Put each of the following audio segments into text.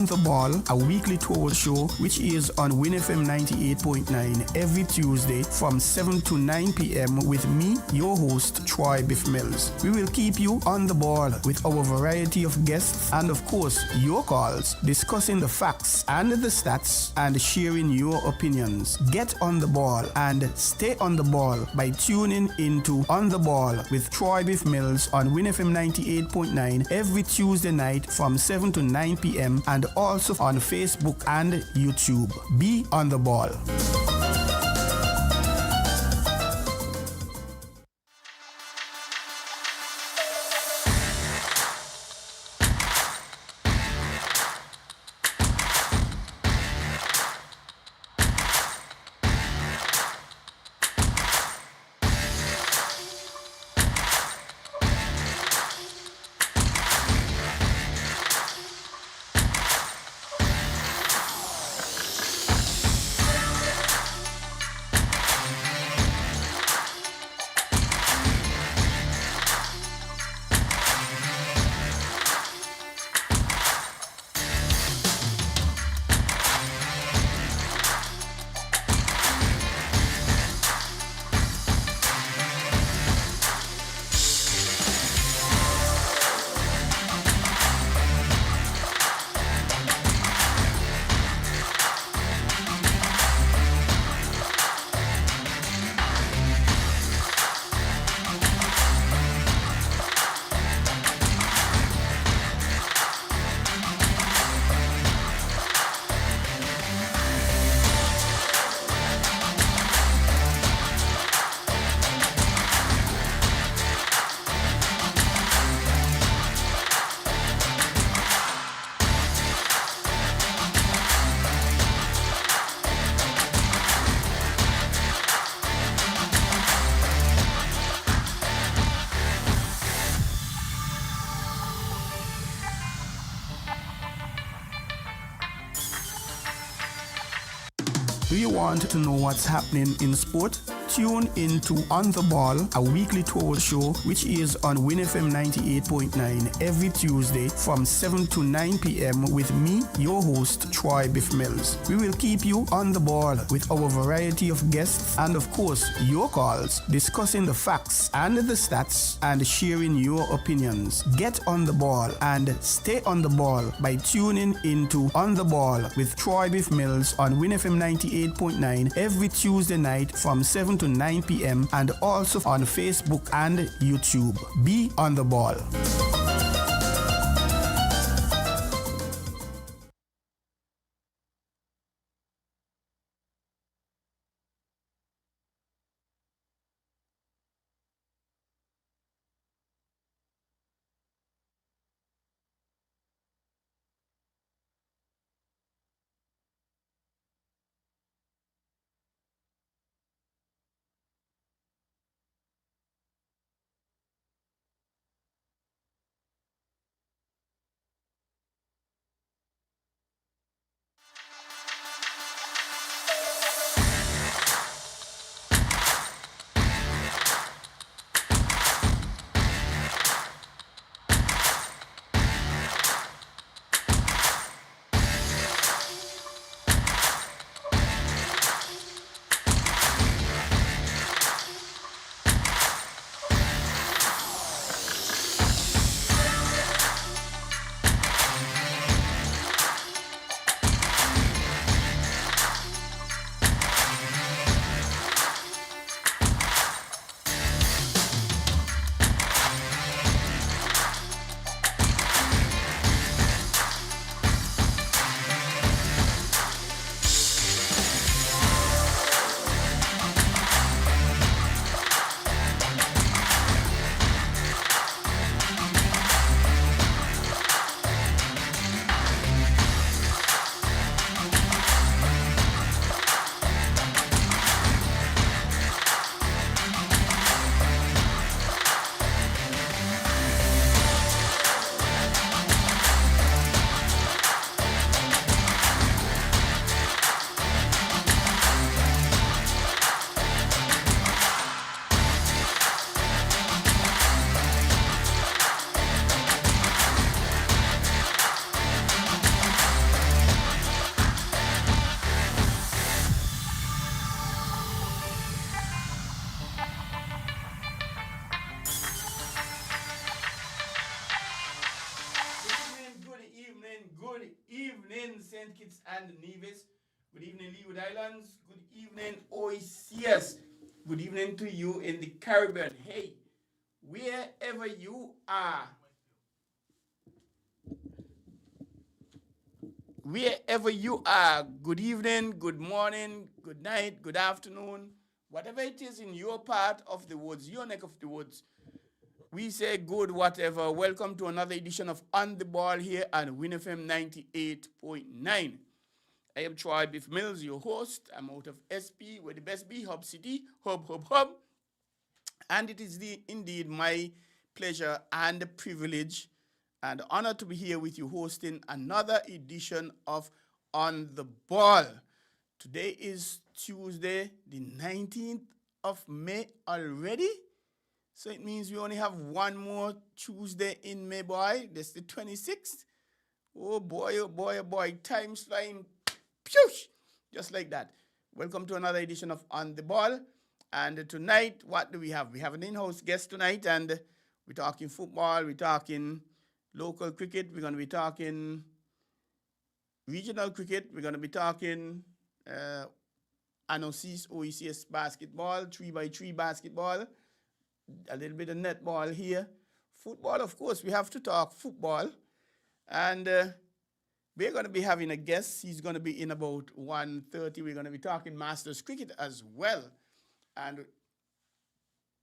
The Ball, a weekly talk show which is on Winn FM 98.9 every Tuesday from 7 to 9 p.m. with me, your host, Troy Biff Mills. We will keep you on the ball with our variety of guests and, of course, your calls, discussing the facts and the stats and sharing your opinions. Get on the ball and stay on the ball by tuning into On the Ball with Troy Biff Mills on Winn FM 98.9 every Tuesday night from 7 to 9 p.m. and also on Facebook and YouTube. Be on the ball. Do you want to know what's happening in sport? Tune into On the Ball, a weekly talk show which is on Winn FM 98.9 every Tuesday from 7 to 9 p.m. with me, your host, Troy Biff Mills. We will keep you on the ball with our variety of guests and, of course, your calls, discussing the facts and the stats and sharing your opinions. Get on the ball and stay on the ball by tuning into On the Ball with Troy Biff Mills on Winn FM 98.9 every Tuesday night from 7 to 9 p.m. and also on Facebook and YouTube. Be on the ball. Good evening, St. Kitts and Nevis. Good evening, Leeward Islands. Good evening, OECS. Good evening to you in the Caribbean. Hey, wherever you are, good evening, good morning, good night, good afternoon, whatever it is in your part of the woods, your neck of the woods. We say good whatever. Welcome to another edition of On the Ball here on Winn FM 98.9. I am Troy Biff Mills, your host. I'm out of SP, where the best be, Hub City, hub. And it is indeed my pleasure and privilege and honor to be here with you hosting another edition of On the Ball. Today is Tuesday, the 19th of May already. So it means we only have one more Tuesday in May, boy. That's the 26th. Oh boy. Time's flying. Pshoosh! Just like that. Welcome to another edition of On the Ball. And tonight, what do we have? We have an in-house guest tonight, and we're talking football, we're talking local cricket, we're going to be talking regional cricket, we're going to be talking OECS basketball, 3x3 basketball, a little bit of netball here. Football, of course, we have to talk football. And we're going to be having a guest. He's going to be in about 1:30. We're going to be talking Masters cricket as well. And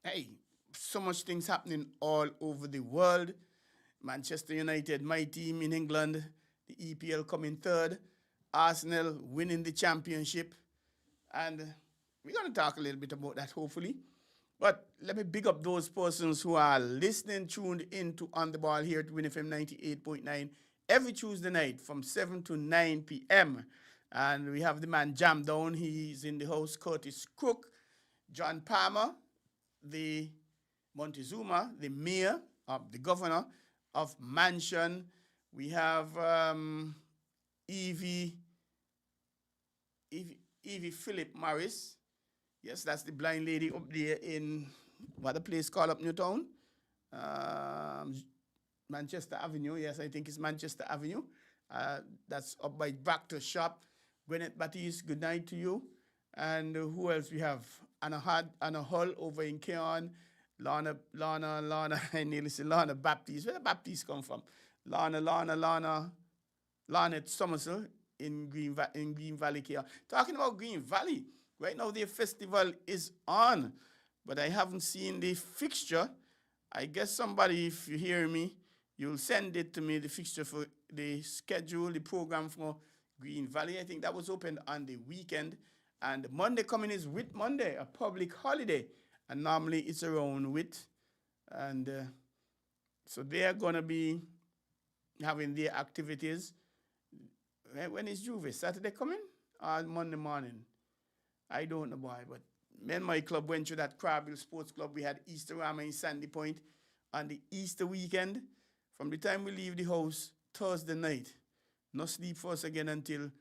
hey, so much things happening all over the world. Manchester United, my team in England, the EPL coming third. Arsenal winning the championship. And we're going to talk a little bit about that, hopefully. But let me big up those persons who are listening, tuned in to On the Ball here at Winn FM 98.9 every Tuesday night from 7 to 9 p.m. And we have the man Jam Down. He's in the house, Curtis Crook, John Palmer, the Montezuma, the mayor, the governor of Mansion. We have Evie Philip Morris. Yes, that's the blind lady up there in what a place called up Newtown. Manchester Avenue. Yes, I think it's Manchester Avenue. That's up by Bacter's shop. Gwyneth Baptiste, good night to you. And who else we have? Anna Hull over in Keon. Lana, I nearly said Lana Baptiste. Where the Baptiste come from? Lana Somerset in Green Valley, Keon. Talking about Green Valley, right now the festival is on, but I haven't seen the fixture. I guess somebody, if you hear me, you'll send it to me, the fixture for the schedule, the program for Green Valley. I think that was opened on the weekend. And Monday coming is Whit Monday, a public holiday. And normally it's around Whit. And so they are going to be having their activities. When is Juve? Saturday coming? Or Monday morning? I don't know, boy. But me and my club went to that Crabville Sports Club. We had Easter Rama in Sandy Point on the Easter weekend. From the time we leave the house, Thursday night, no sleep for us again until,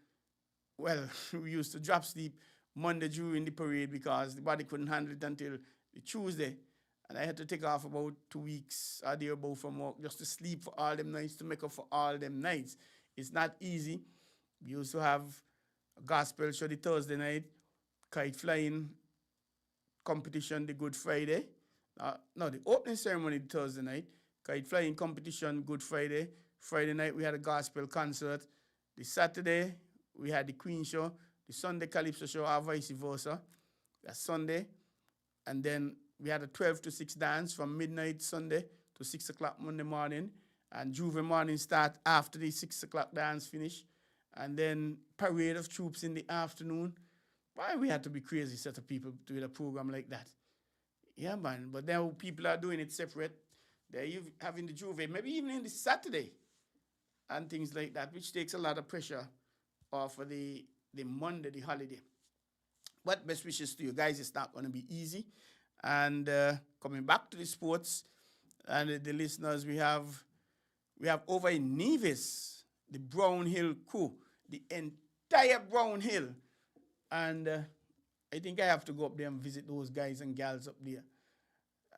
well, we used to drop sleep Monday during the parade because the body couldn't handle it until the Tuesday. And I had to take off about 2 weeks or thereabout from work just to sleep for all them nights, to make up for all them nights. It's not easy. We used to have a gospel show the Thursday night, kite flying competition the Good Friday. The opening ceremony the Thursday night, kite flying competition Good Friday. Friday night we had a gospel concert. The Saturday we had the Queen show. The Sunday Calypso show or vice versa. That's Sunday. And then we had a 12 to 6 dance from midnight Sunday to 6 o'clock Monday morning. And Juve morning start after the 6 o'clock dance finish. And then parade of troops in the afternoon. Why we had to be crazy set of people to do a program like that? Yeah, man. But now people are doing it separate. They're having the Juve, maybe even in the Saturday and things like that, which takes a lot of pressure off of the Monday, the holiday. But best wishes to you guys. It's not going to be easy. And coming back to the sports and the listeners, we have over in Nevis, the Brown Hill crew, the entire Brown Hill. And I think I have to go up there and visit those guys and gals up there.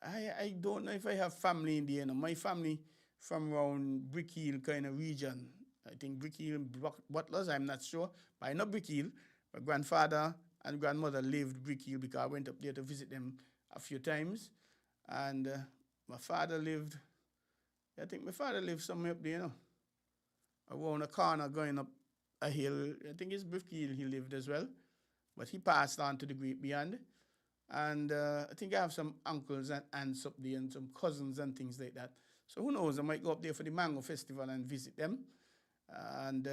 I don't know if I have family in there. My family from around Brick Hill kind of region, I think Brickhill Butlers, I'm not sure. But I know Brickhill. My grandfather and grandmother lived Brickhill because I went up there to visit them a few times. And my father lived, I think my father lived somewhere up there, around a corner going up a hill. I think it's Brickhill he lived as well. But he passed on to the great beyond. And I think I have some uncles and aunts up there and some cousins and things like that. So who knows, I might go up there for the Mango Festival and visit them. And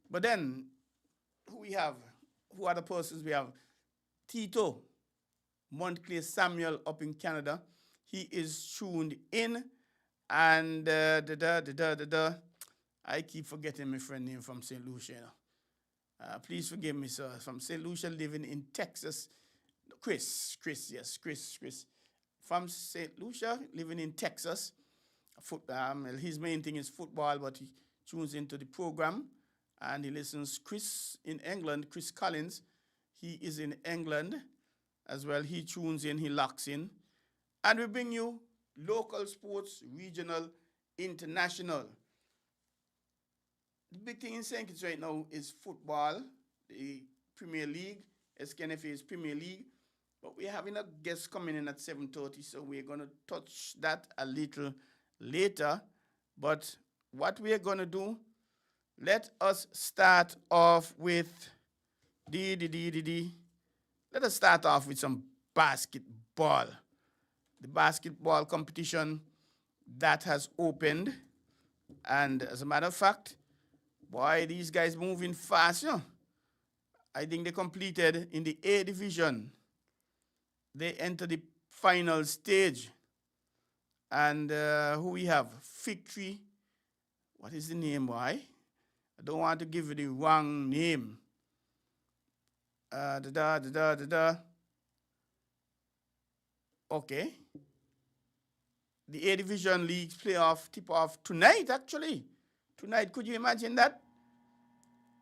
but then, who are the persons we have? Tito Montclair Samuel up in Canada. He is tuned in. And I keep forgetting my friend name from St. Lucia. Please forgive me, sir. From St. Lucia, living in Texas. Chris. From St. Lucia, living in Texas. His main thing is football, but he tunes into the program. And he listens. Chris in England, Chris Collins, he is in England as well. He tunes in, he locks in. And we bring you local sports, regional, international. The big thing in St. Kitts right now is football, the Premier League, SKNFA's Premier League. But we're having a guest coming in at 7:30, so we're going to touch that a little later. But what we're going to do, let us start off with let us start off with some basketball. The basketball competition that has opened. And as a matter of fact, boy, these guys moving fast, I think they completed in the A division. They entered the final stage. And who we have? Victory. What is the name, boy? I don't want to give you the wrong name. Okay. The A Division League playoff tip-off tonight, actually. Tonight, could you imagine that?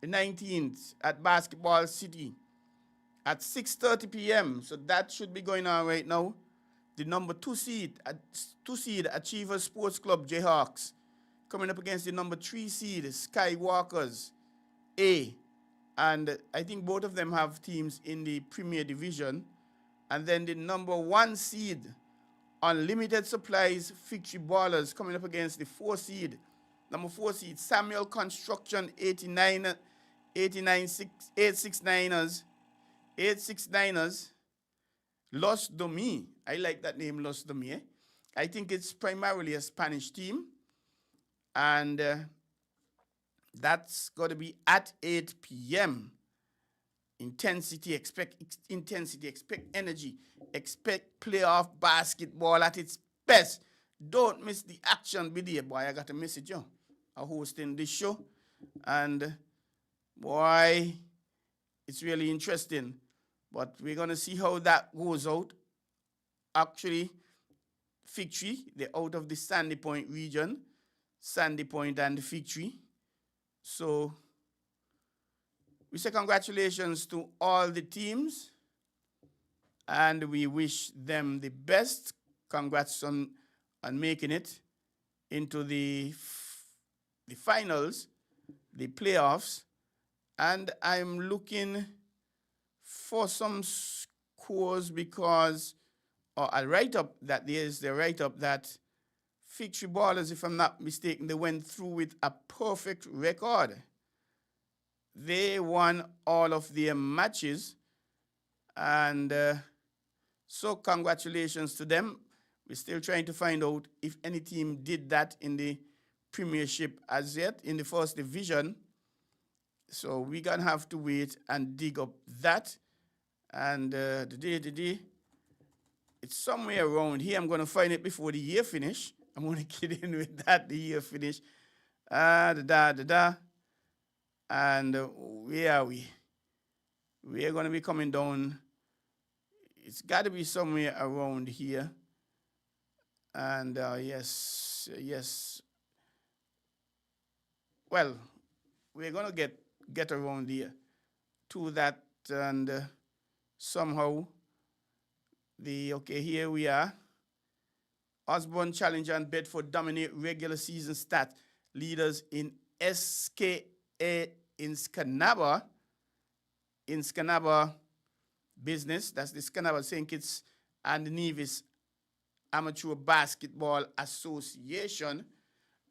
The 19th at Basketball City at 6:30 p.m. So that should be going on right now. The number 2 seed, Achievers Sports Club Jayhawks, coming up against the number 3 seed, Skywalkers A. And I think both of them have teams in the Premier Division. And then the number 1 seed, Unlimited Supplies Victory Ballers, coming up against the 4 seed, number 4 seed, Samuel Construction 869ers, Los Domi. I like that name, Los Domi. I think it's primarily a Spanish team. And that's got to be at 8 p.m. Intensity, expect energy, expect playoff basketball at its best. Don't miss the action. Be there, boy. I got a message, I'm hosting this show. And, boy, it's really interesting. But we're going to see how that goes out. Actually, Victory, they're out of the Sandy Point region. Sandy Point and Victory. So, we say congratulations to all the teams. And we wish them the best. Congrats on making it into the finals, the playoffs. And I'm looking for some scores because, or a write-up that there's the write-up that Victory Ballers, if I'm not mistaken, they went through with a perfect record. They won all of their matches. And so congratulations to them. We're still trying to find out if any team did that in the Premiership as yet, in the first division. So we're going to have to wait and dig up that. And it's somewhere around here. I'm going to find it before the year finish. I'm going to get in with that, the year finish. And where are we? We are going to be coming down. It's got to be somewhere around here. And yes. Well, we're going to get around here to that. And somehow, here we are. Osborne, Challenger, and Bedford dominate regular season stats leaders in SKA in Scanaba business. That's the Scanaba St. Kitts and Nevis Amateur Basketball Association.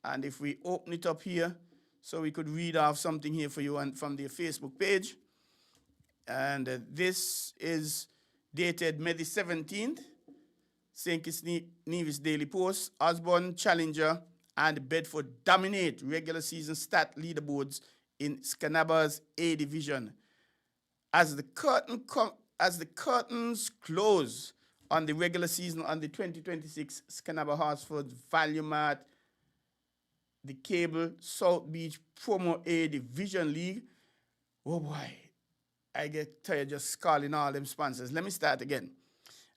And if we open it up here, so we could read off something here for you and from their Facebook page. And this is dated May the 17th. St. Kitts Nevis Daily Post. Osborne, Challenger, and Bedford dominate regular season stat leaderboards in Scanaba's A division. As the curtains close on the regular season on the 2026 Scanaba Horsford Valuemat, the Cable South Beach Promo A Division League. Oh boy, I get tired just calling all them sponsors. Let me start again.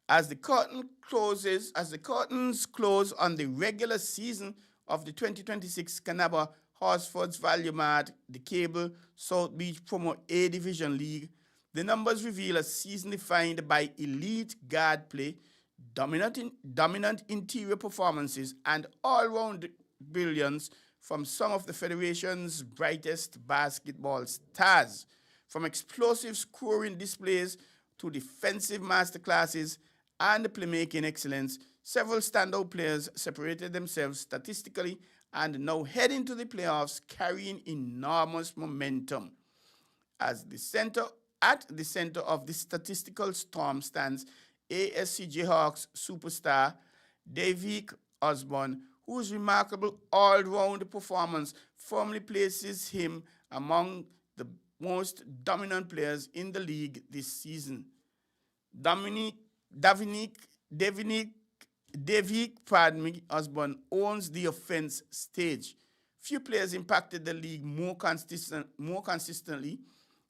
As the curtains close on the regular season of the 2026 Scanaba Horsford's Valuemat, the Cable South Beach Promo A Division League, the numbers reveal a season defined by elite guard play, dominant interior performances, and all-round brilliance from some of the Federation's brightest basketball stars. From explosive scoring displays to defensive masterclasses and playmaking excellence, several standout players separated themselves statistically and now head into the playoffs carrying enormous momentum. At the center of the statistical storm stands ASC Jayhawks superstar Davik Osborne, whose remarkable all-round performance firmly places him among the most dominant players in the league this season. Davik Osborne owns the offense stage. Few players impacted the league more consistently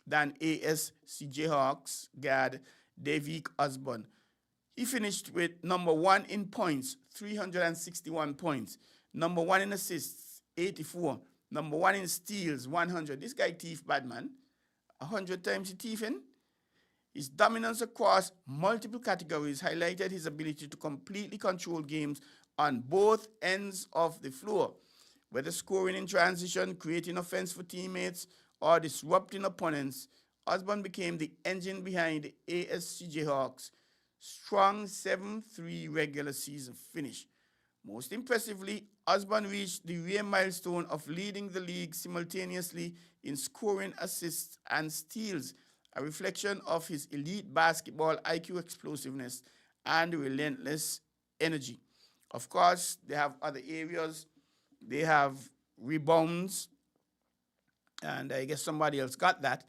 than ASC Jayhawks guard Davik Osborne. He finished with number 1 in points, 361 points. Number 1 in assists, 84. Number 1 in steals, 100. This guy thief bad, man. 100 times he thiefing. His dominance across multiple categories highlighted his ability to completely control games on both ends of the floor, whether scoring in transition, creating offense for teammates, or disrupting opponents. Osborne became the engine behind ASC Jayhawks' strong 7-3 regular season finish. Most impressively, Osborne reached the rare milestone of leading the league simultaneously in scoring, assists, and steals, a reflection of his elite basketball IQ, explosiveness, and relentless energy. Of course, they have other areas. They have rebounds, and I guess somebody else got that.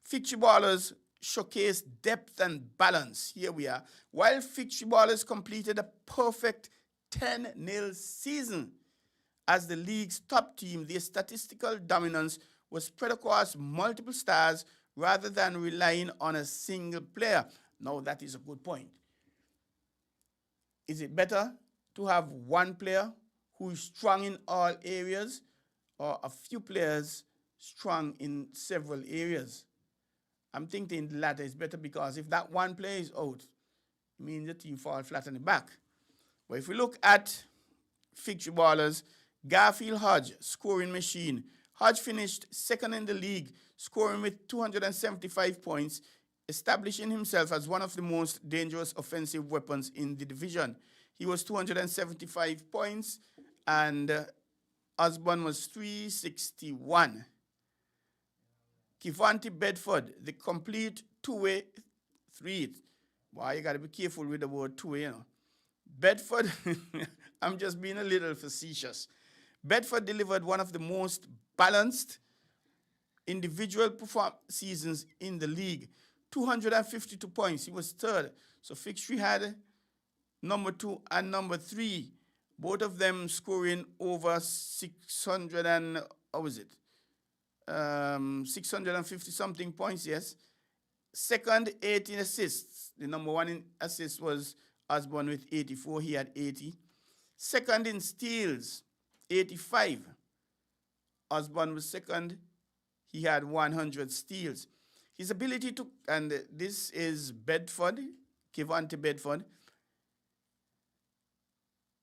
Fixture ballers showcase depth and balance. Here we are. While fixture ballers completed a perfect 10-0 season as the league's top team, their statistical dominance was spread across multiple stars rather than relying on a single player. Now, that is a good point. Is it better to have one player who is strong in all areas, or a few players strong in several areas? I'm thinking the latter is better, because if that one player is out, it means the team falls flat on the back. But if we look at fixture ballers, Garfield Hodge, scoring machine. Hodge finished second in the league, scoring with 275 points, establishing himself as one of the most dangerous offensive weapons in the division. He was 275 points, and Osborne was 361. Kivante Bedford, the complete two-way three. Boy, you got to be careful with the word two-way, you know. Bedford, I'm just being a little facetious. Bedford delivered one of the most balanced individual seasons in the league. 252 points. He was third. So Fixtree had number 2 and number 3. Both of them scoring over 600 and, how was it? 650 something points, yes. Second, 18 assists. The number 1 in assists was Osborne with 84. He had 80. Second in steals, 85. Osborne was second. He had 100 steals. His ability to, and this is Bedford, Kivante Bedford,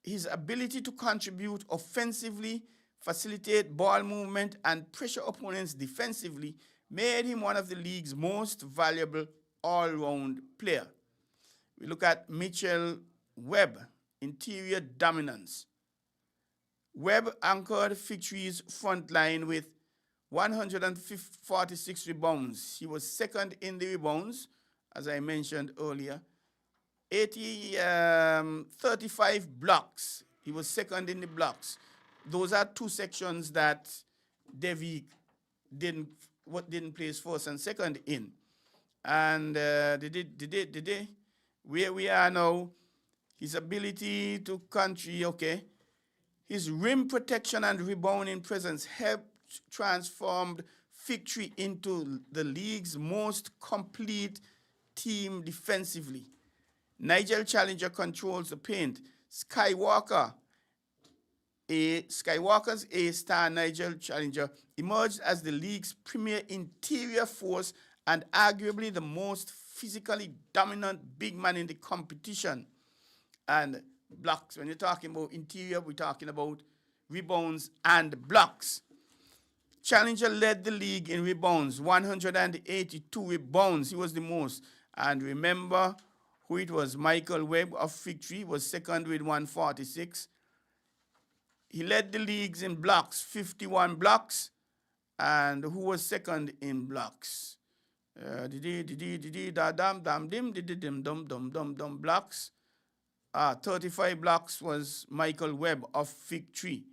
his ability to contribute offensively facilitate ball movement, and pressure opponents defensively made him one of the league's most valuable all-round player. We look at Mitchell Webb, interior dominance. Webb anchored Victory's front line with 146 rebounds. He was second in the rebounds, as I mentioned earlier. 35 blocks. He was second in the blocks. Those are two sections that Devi didn't place first and second in. And where we are now, his ability to country, okay. His rim protection and rebounding presence helped transform Victory into the league's most complete team defensively. Nigel Challenger controls the paint. Skywalker's A-star Nigel Challenger emerged as the league's premier interior force and arguably the most physically dominant big man in the competition. And blocks, when you're talking about interior, we're talking about rebounds and blocks. Challenger led the league in rebounds, 182 rebounds. He was the most. And remember who it was. Michael Webb of Victory was second with 146. He led the leagues in blocks, 51 blocks. And who was second in blocks? Blocks. 35 blocks was Michael Webb of Victory.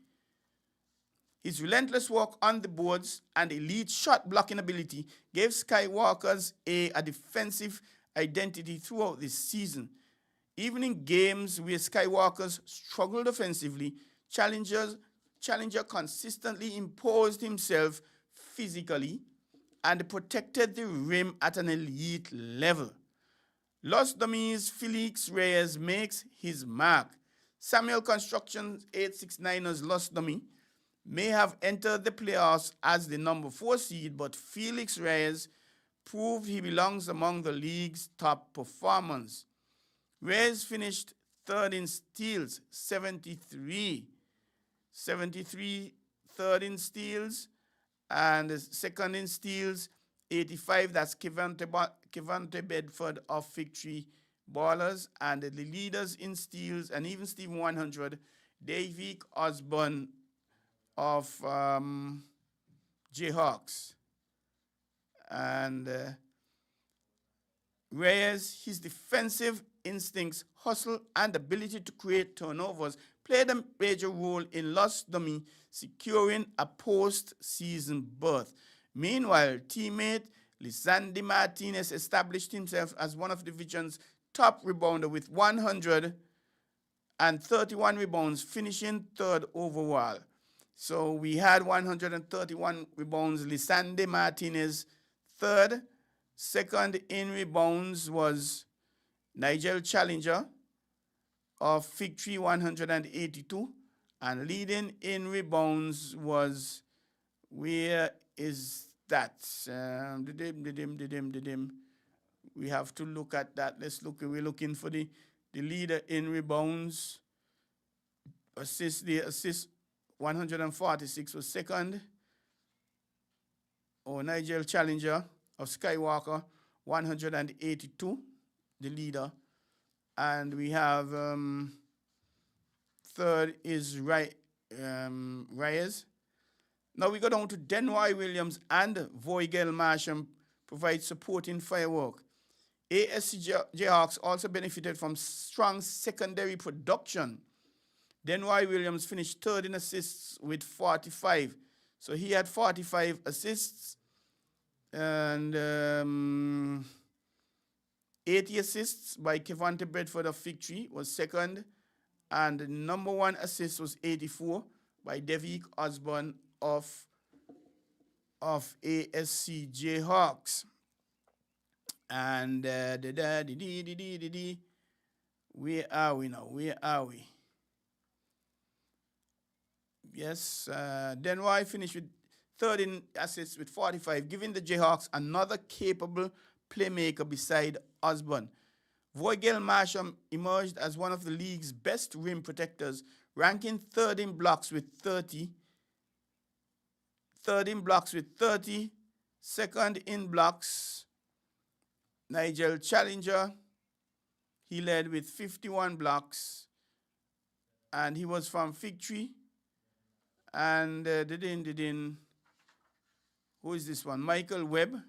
His relentless work on the boards and elite shot blocking ability gave Skywalker's a defensive identity throughout this season. Even in games where Skywalker's struggled offensively, Challenger consistently imposed himself physically and protected the rim at an elite level. Los Domis Felix Reyes makes his mark. Samuel Construction's 869ers Los Domi may have entered the playoffs as the number 4 seed, but Felix Reyes proved he belongs among the league's top performers. Reyes finished third in steals, 73 third in steals, and second in steals, 85. That's Kevante Bedford of Victory Ballers, and the leaders in steals, and even Stephen 100, Davik Osborne of Jayhawks. And Reyes, his defensive instincts, hustle, and ability to create turnovers played a major role in Los Domi securing a post-season berth. Meanwhile, teammate Lisandro Martinez established himself as one of the division's top rebounder with 131 rebounds, finishing third overall. So we had 131 rebounds. Lisandro Martinez third. Second in rebounds was Nigel Challenger of Victory, 182. And leading in rebounds was, where is that? We have to look at that. Let's look. We're looking for the leader in rebounds. The assist 146 was second. Nigel Challenger of Skywalker, 182, the leader. And we have third is Reyes. Now we go down to Denroy Williams and Voigel Marsham provide supporting firework. ASC Jayhawks also benefited from strong secondary production. Denroy Williams finished third in assists with 45. So he had 45 assists and 80 assists by Kevante Bedford of Victory was second. And the number 1 assist was 84 by Davik Osborne of ASC Jayhawks. And where are we now? Where are we? Yes, Denroy finished with third in assists with 45, giving the Jayhawks another capable playmaker beside Osborne. Voigel Marsham emerged as one of the league's best rim protectors, ranking third in blocks with 30 Third in blocks with 30. Second in blocks, Nigel Challenger. He led with 51 blocks. And he was from Fig Tree. And who is this one? Michael Webb.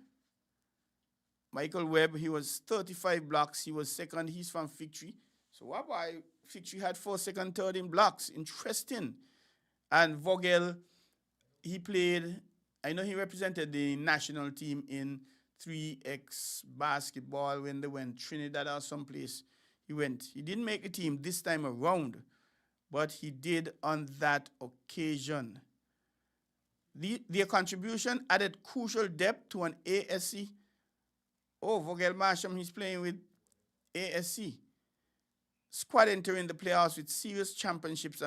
Michael Webb, he was 35 blocks. He was second. He's from Fig Tree. So why Fig Tree had 4 second, third in blocks. Interesting. And Vogel, he played, I know he represented the national team in 3x basketball when they went Trinidad or someplace. He went. He didn't make the team this time around, but he did on that occasion. Their contribution added crucial depth to an ASC. Oh, Vogel Marsham, he's playing with ASC. Squad entering the playoffs with serious championships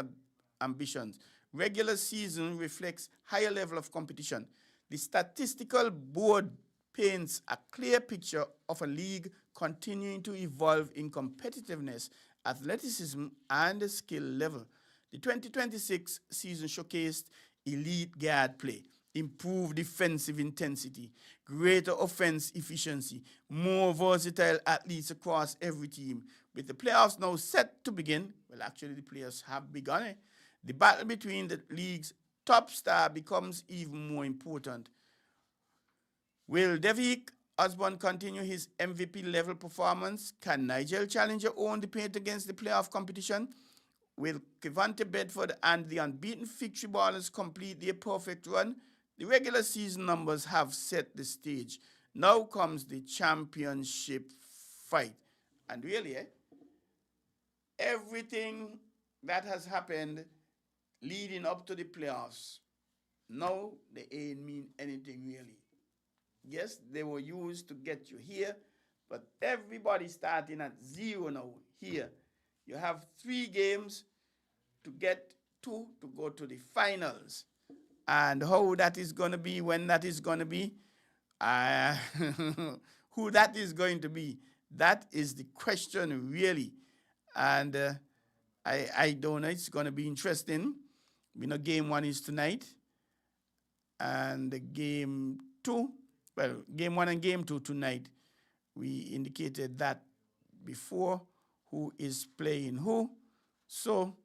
ambitions. Regular season reflects higher level of competition. The statistical board paints a clear picture of a league continuing to evolve in competitiveness, athleticism, and skill level. The 2026 season showcased elite guard play, improved defensive intensity, greater offense efficiency, more versatile athletes across every team. With the playoffs now set to begin, well, actually the players have begun, the battle between the league's top star becomes even more important. Will Devik Osborne continue his MVP-level performance? Can Nigel Challenger own the paint against the playoff competition? Will Kevante Bedford and the unbeaten Fig Tree Ballers complete their perfect run? The regular season numbers have set the stage. Now comes the championship fight. And really, everything that has happened leading up to the playoffs, now they ain't mean anything really. Yes, they were used to get you here, but everybody starting at 0 now here. You have 3 games to get 2 to go to the finals. And how that is going to be, when that is going to be, who that is going to be, that is the question really. And I don't know, it's going to be interesting. We know game 1 is tonight. And the game 2, well, game 1 and game 2 tonight. We indicated that before, who is playing who. So,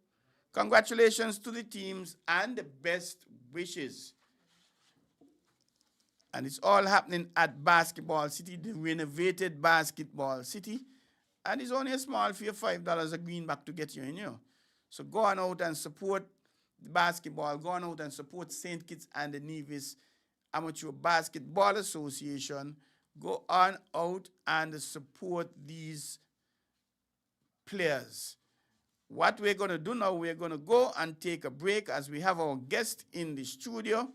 congratulations to the teams and the best wishes. And it's all happening at Basketball City, the renovated Basketball City. And it's only a small fee of $5 a greenback to get you in here. So go on out and support the basketball. Go on out and support St. Kitts and the Nevis Amateur Basketball Association. Go on out and support these players. What we're going to do now, we're going to go and take a break as we have our guest in the studio.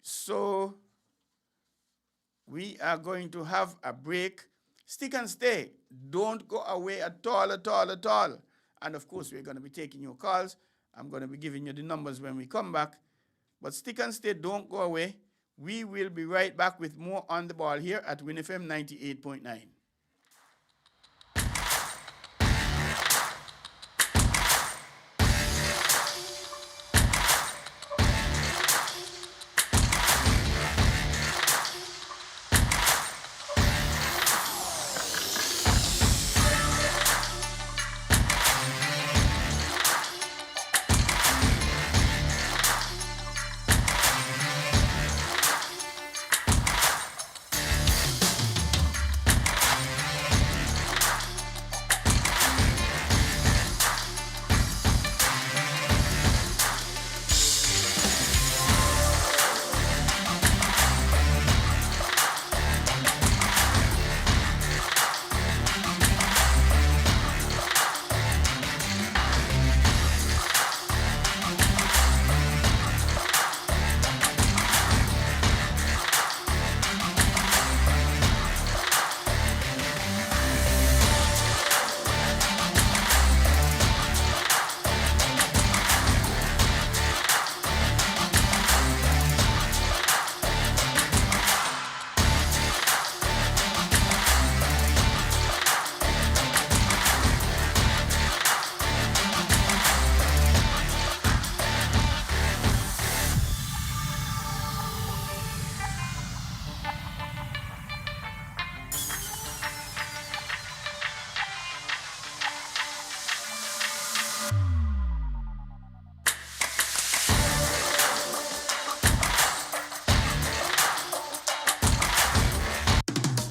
So we are going to have a break. Stick and stay. Don't go away at all. And of course, we're going to be taking your calls. I'm going to be giving you the numbers when we come back. But stick and stay. Don't go away. We will be right back with more On the Ball here at Winn FM 98.9.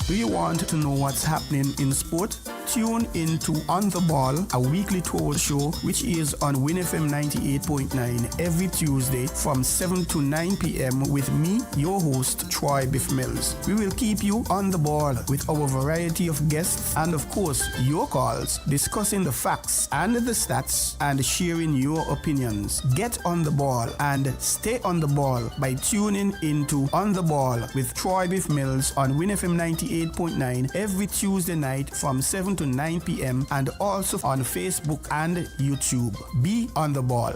Do you want to know what's happening in sport? Tune in to On the Ball, a weekly tour show which is on Winn FM 98.9 every Tuesday from 7 to 9 p.m. with me, your host, Troy Biff Mills. We will keep you on the ball with our variety of guests and, of course, your calls, discussing the facts and the stats and sharing your opinions. Get on the ball and stay on the ball by tuning into On the Ball with Troy Biff Mills on Winn FM 98.9 every Tuesday night from 7 to 9 p.m. and also on Facebook and YouTube. Be on the ball.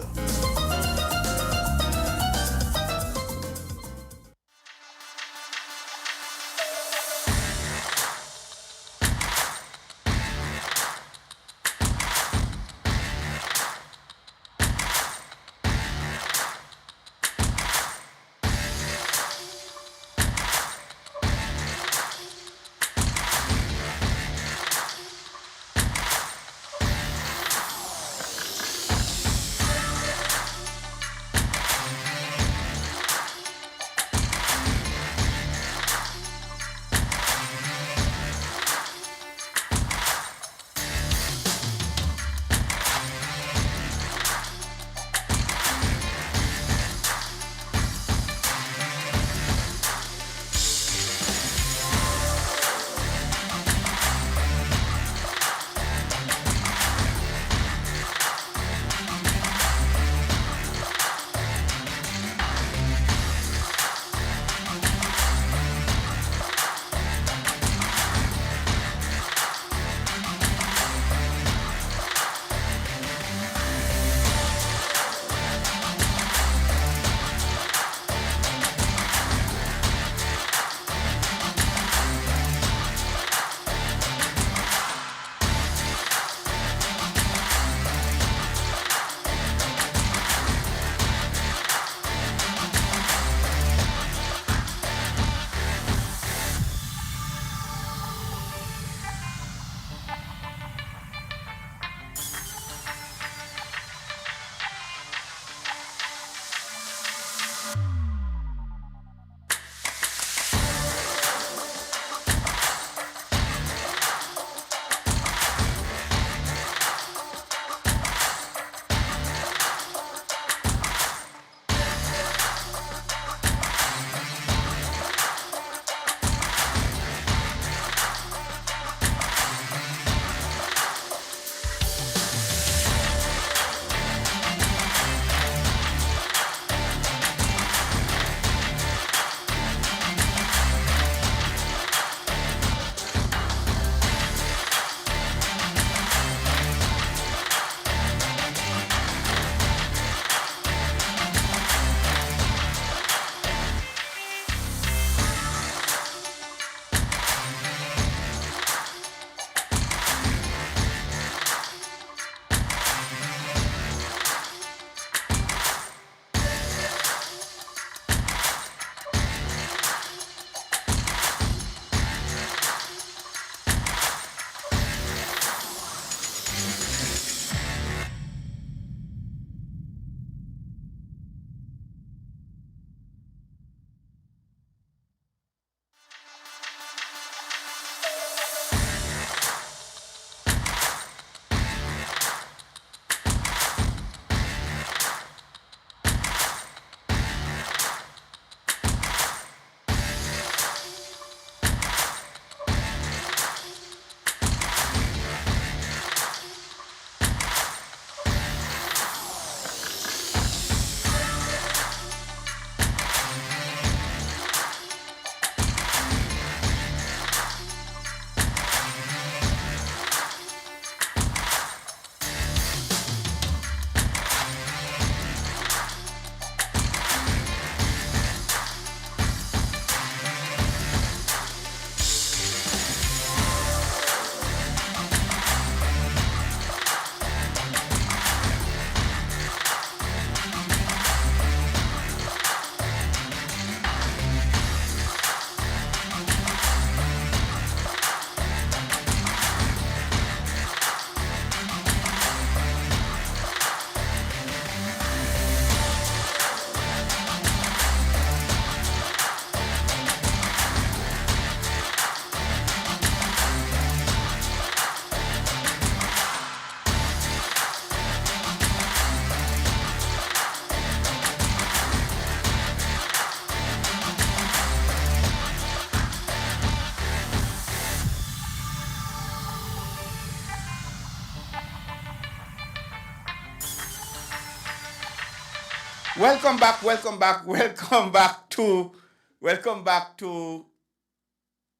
Welcome back to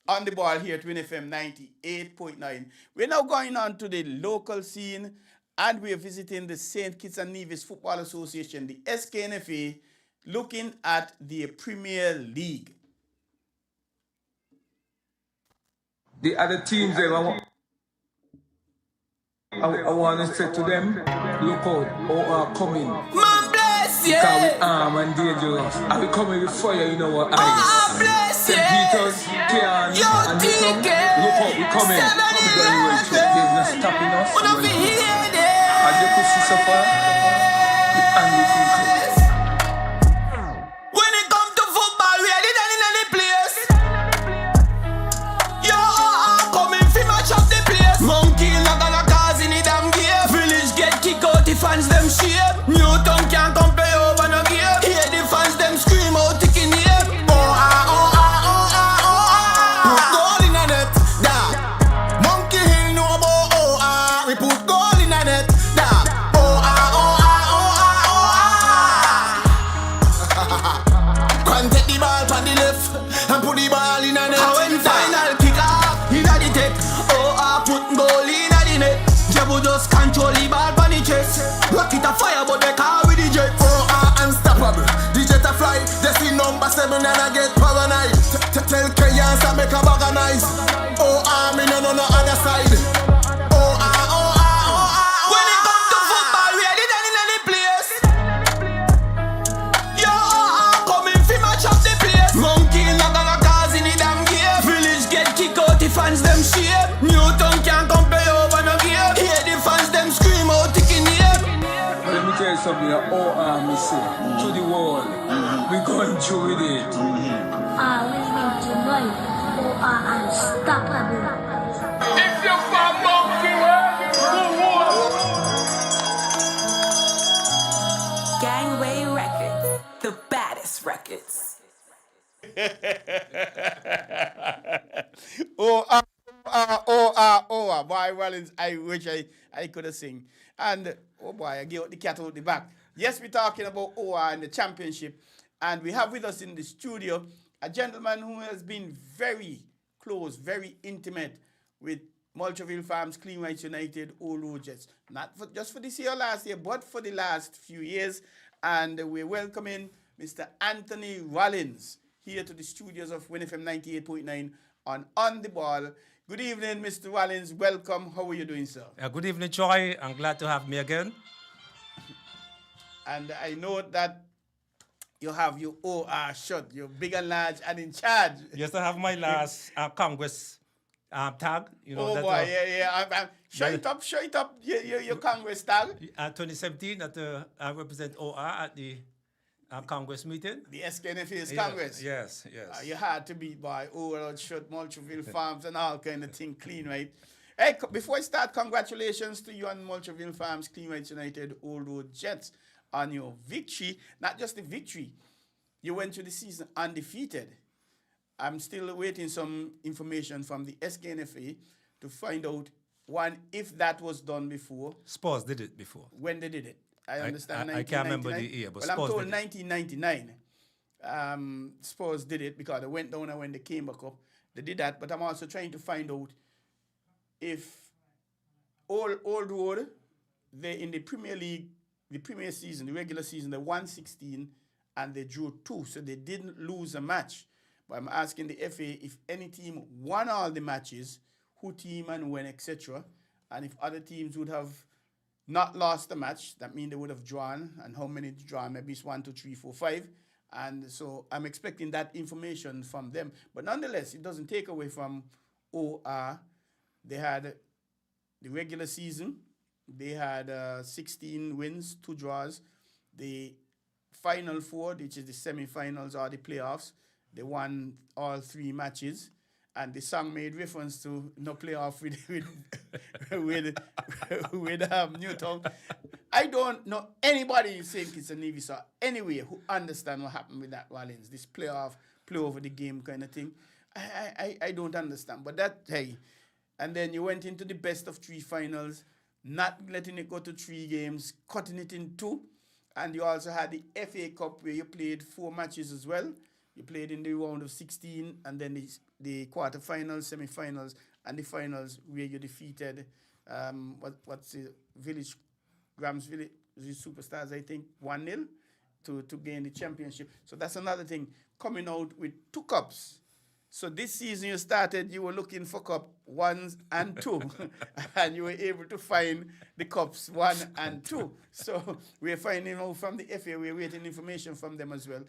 On the Ball here at Winn FM 98.9. We're now going on to the local scene and we're visiting the St. Kitts and Nevis Football Association, the SKNFA, looking at the Premier League. The other teams, I want to say to them, look out, are coming. Man bless you. Because we arm and dangerous. And we coming with fire in our eyes. Oh, bless you. St. Peter's, Cairn, and Newton, look out, we coming. There's no stopping us. And you could see so far, we undefeated. When it comes to football, we are in any place. Yo, coming fi match up the place. Monkey not gonna cause any damn game. Village get kick out, the fans them shame. Newton can't compare over no game. Hear the fans them scream out, ticking name. Put goal in a net, da. Monkey Hill know about we put goal in a net, da. Can't take the ball from the left and put the ball in a net. When final kick off, in a the tech. Put goal in a the net. Jabu just control the ball from the chest. Rocket a fire but they car with the jet. Unstoppable. The jet a fly. They see number 7 and I get paranoid. Tell Kenyans to make a bag of noise. Me no other side. When it comes to football, we are in any place. Yo, coming fi match up the place. Monkey not gonna cause any damn game. Village get kick out, the fans them shame. Newton can't compare over no game. Hear the fans them scream out, ticking name. Let me tell you something, me say, to the wall, we going through with it. Listening to noise, unstoppable. If you're from Monkey, Gangway Records, the baddest records. Boy, Rollins, I wish I could have sing. And, oh boy, I gave the cat out the back. Yes, we're talking about OR and the championship. And we have with us in the studio a gentleman who has been very close, very intimate with Mulcherville Farms, Clean Rights United, Old Road Jets. Not just for this year or last year, but for the last few years. And we're welcoming Mr. Anthony Rollins here to the studios of Winn FM 98.9 on the Ball. Good evening, Mr. Rollins. Welcome. How are you doing, sir? Good evening, Joy. I'm glad to have me again. And I know that you have your OR shot. You're big and large and in charge. Yes, I have my last Congress tag. You know, oh, boy, yeah. Show it up, your Congress tag. 2017, I represent OR at the Congress meeting. The SKNFA's Congress. Yes. You had to beat by overall shot, Mulcherville Farms and all kind of thing, Clean Right. Hey, before I start, congratulations to you on Mulcherville Farms, Clean Rights United, Old Road Jets on your victory. Not just the victory, you went through the season undefeated. I'm still waiting some information from the SKNFA to find out, one, if that was done before. Spurs did it before. When they did it. I understand. I can't remember the year, but well, Spurs I'm told did 1999. Spurs did it because they went down and when they came back up, they did that. But I'm also trying to find out if Old Road, they in the Premier League, the Premier season, the regular season, they won 16 and they drew 2, so they didn't lose a match. But I'm asking the FA if any team won all the matches, who team and when, etc. And if other teams would have not lost the match, that means they would have drawn, and how many drawn, maybe it's 1, 2, 3, 4, 5. And so I'm expecting that information from them. But nonetheless, it doesn't take away from OR. They had the regular season. They had 16 wins, 2 draws. The Final 4, which is the semi-finals or the playoffs, they won all 3 matches. And the song made reference to no playoff with Newton. I don't know anybody in St. Kitts and Nevis or anywhere who understand what happened with that Rollins, this play over the game kind of thing. I don't understand. But that, hey, and then you went into the best of 3 finals, not letting it go to 3 games, cutting it in 2. And you also had the FA Cup where you played 4 matches as well. You played in the round of 16 and then the quarterfinals, semi-finals, and the finals where you defeated what's the Grams Village Superstars, I think, 1-0 to gain the championship. So that's another thing, coming out with 2 cups. So this season you started, you were looking for cup 1 and 2, and you were able to find the cups 1 and 2. So we're finding out from the FA, we're waiting information from them as well.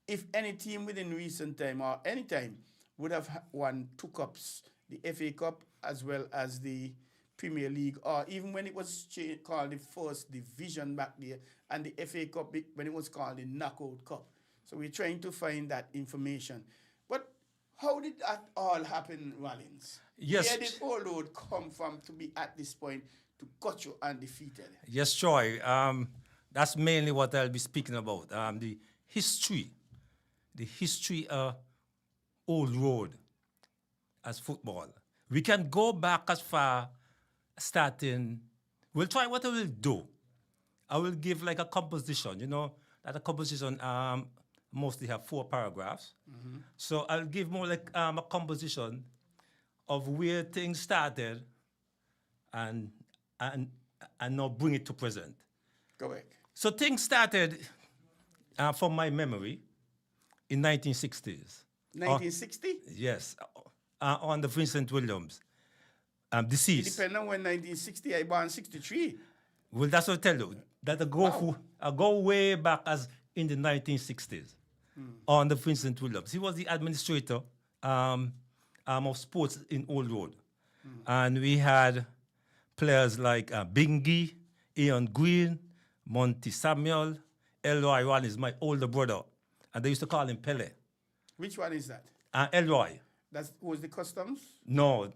If any team within recent time or any time would have won 2 cups, the FA Cup as well as the Premier League, or even when it was called the first division back there, and the FA Cup when it was called the Knockout Cup. So we're trying to find that information. But how did that all happen, Rollins? Yes. Where did Old Road come from to be at this point to cut you undefeated? Yes, Troy. That's mainly what I'll be speaking about. The history of Old Road as football. We can go back as far starting. We'll try what I will do. I will give like a composition, that a composition mostly have 4 paragraphs. Mm-hmm. So I'll give more like a composition of where things started and now bring it to present. Correct. So things started, from my memory, in 1960s. 1960? Yes, on the Vincent Williams, deceased. Depending on when 1960, I born 63. Well, that's what I tell you. That I go way back as in the 1960s on the Vincent Williams. He was the administrator of sports in Old Road. And we had players like Bingy, Ian Green, Monty Samuel, Elroy Rollins, my older brother. And they used to call him Pele. Which one is that? Elroy. That was the Customs? No,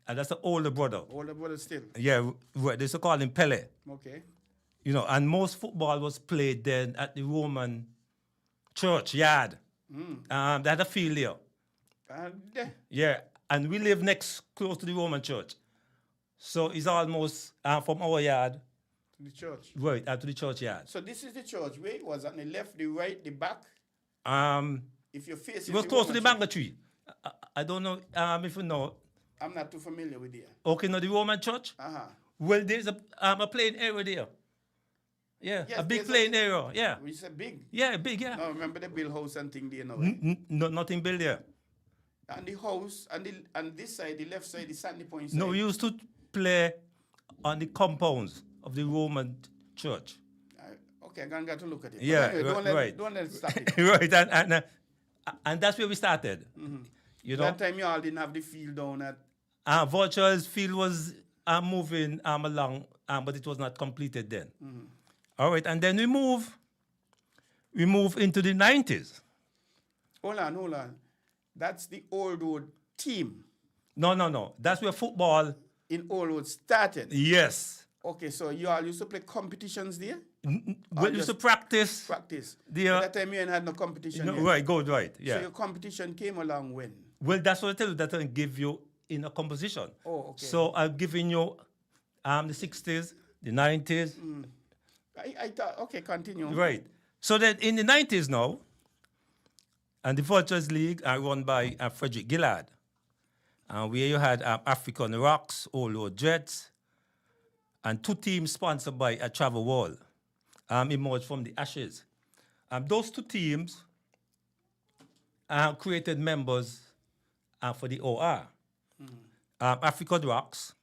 that's the older brother. Older brother still? Yeah, right. They used to call him Pele. Okay. And most football was played then at the Roman churchyard. They had a field there. Yeah, and we live close to the Roman church. So it's almost from our yard. To the church? Right, to the churchyard. So this is the church. Where it was on the left, the right, the back? If you're facing it was the close to the Roman mango tree. I don't know if you know. I'm not too familiar with it. Okay, no, the Roman church? Uh-huh. Well, there's a playing area there. Yeah, Yes, a big there's playing area, yeah. We said big. Yeah, big, yeah. No, remember the Bill house and thing there now? No, nothing built there. And the house, and this side, the left side, the Sandy Point side. No, we used to play on the compounds of the Roman church. Okay, I'm going to look at it. Yeah, anyway, don't let it stop it. Right, and that's where we started. Mm-hmm. That time you all didn't have the field down at... Virtual's field was moving along, but it was not completed then. Mm-hmm. All right, and then we move into the 90s. Hold on. That's the Old Road team. No. That's where football... In Old Road started? Yes. Okay, so you all used to play competitions there? We used to practice. Practice. At that time you had no competition yet. Right, good, right, yeah. So your competition came along when? Well, that's what I tell you, that I give you in a composition. Oh, okay. So I've given you the 60s, the 90s. I thought, okay, continue. Right. So that in the 90s now, and the Vultures League are run by Frederick Gillard, where you had African Rocks, Old Road Jets, and 2 teams sponsored by a Travel Wall emerged from the ashes. Those 2 teams created members for the OR, African Rocks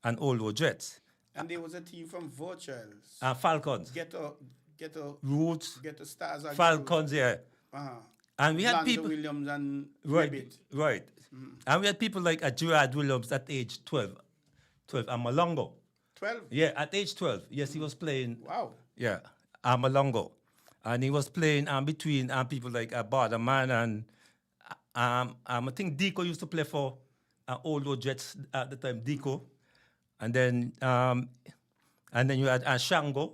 and Old Road Jets. And there was a team from Virtuals. Falcons. Ghetto Roots. Ghetto Stars. Falcons, yeah. Uh-huh. And we had Lonzo people... Williams and Right, Ribbit. right. And we had people like Gerard Williams at age 12, and Malongo. 12? Yeah, at age 12. Yes, he was playing. Wow. Yeah, Malongo. And he was playing between people like Barderman and I think Deco used to play for Old Road Jets at the time, Deco. And then you had Shango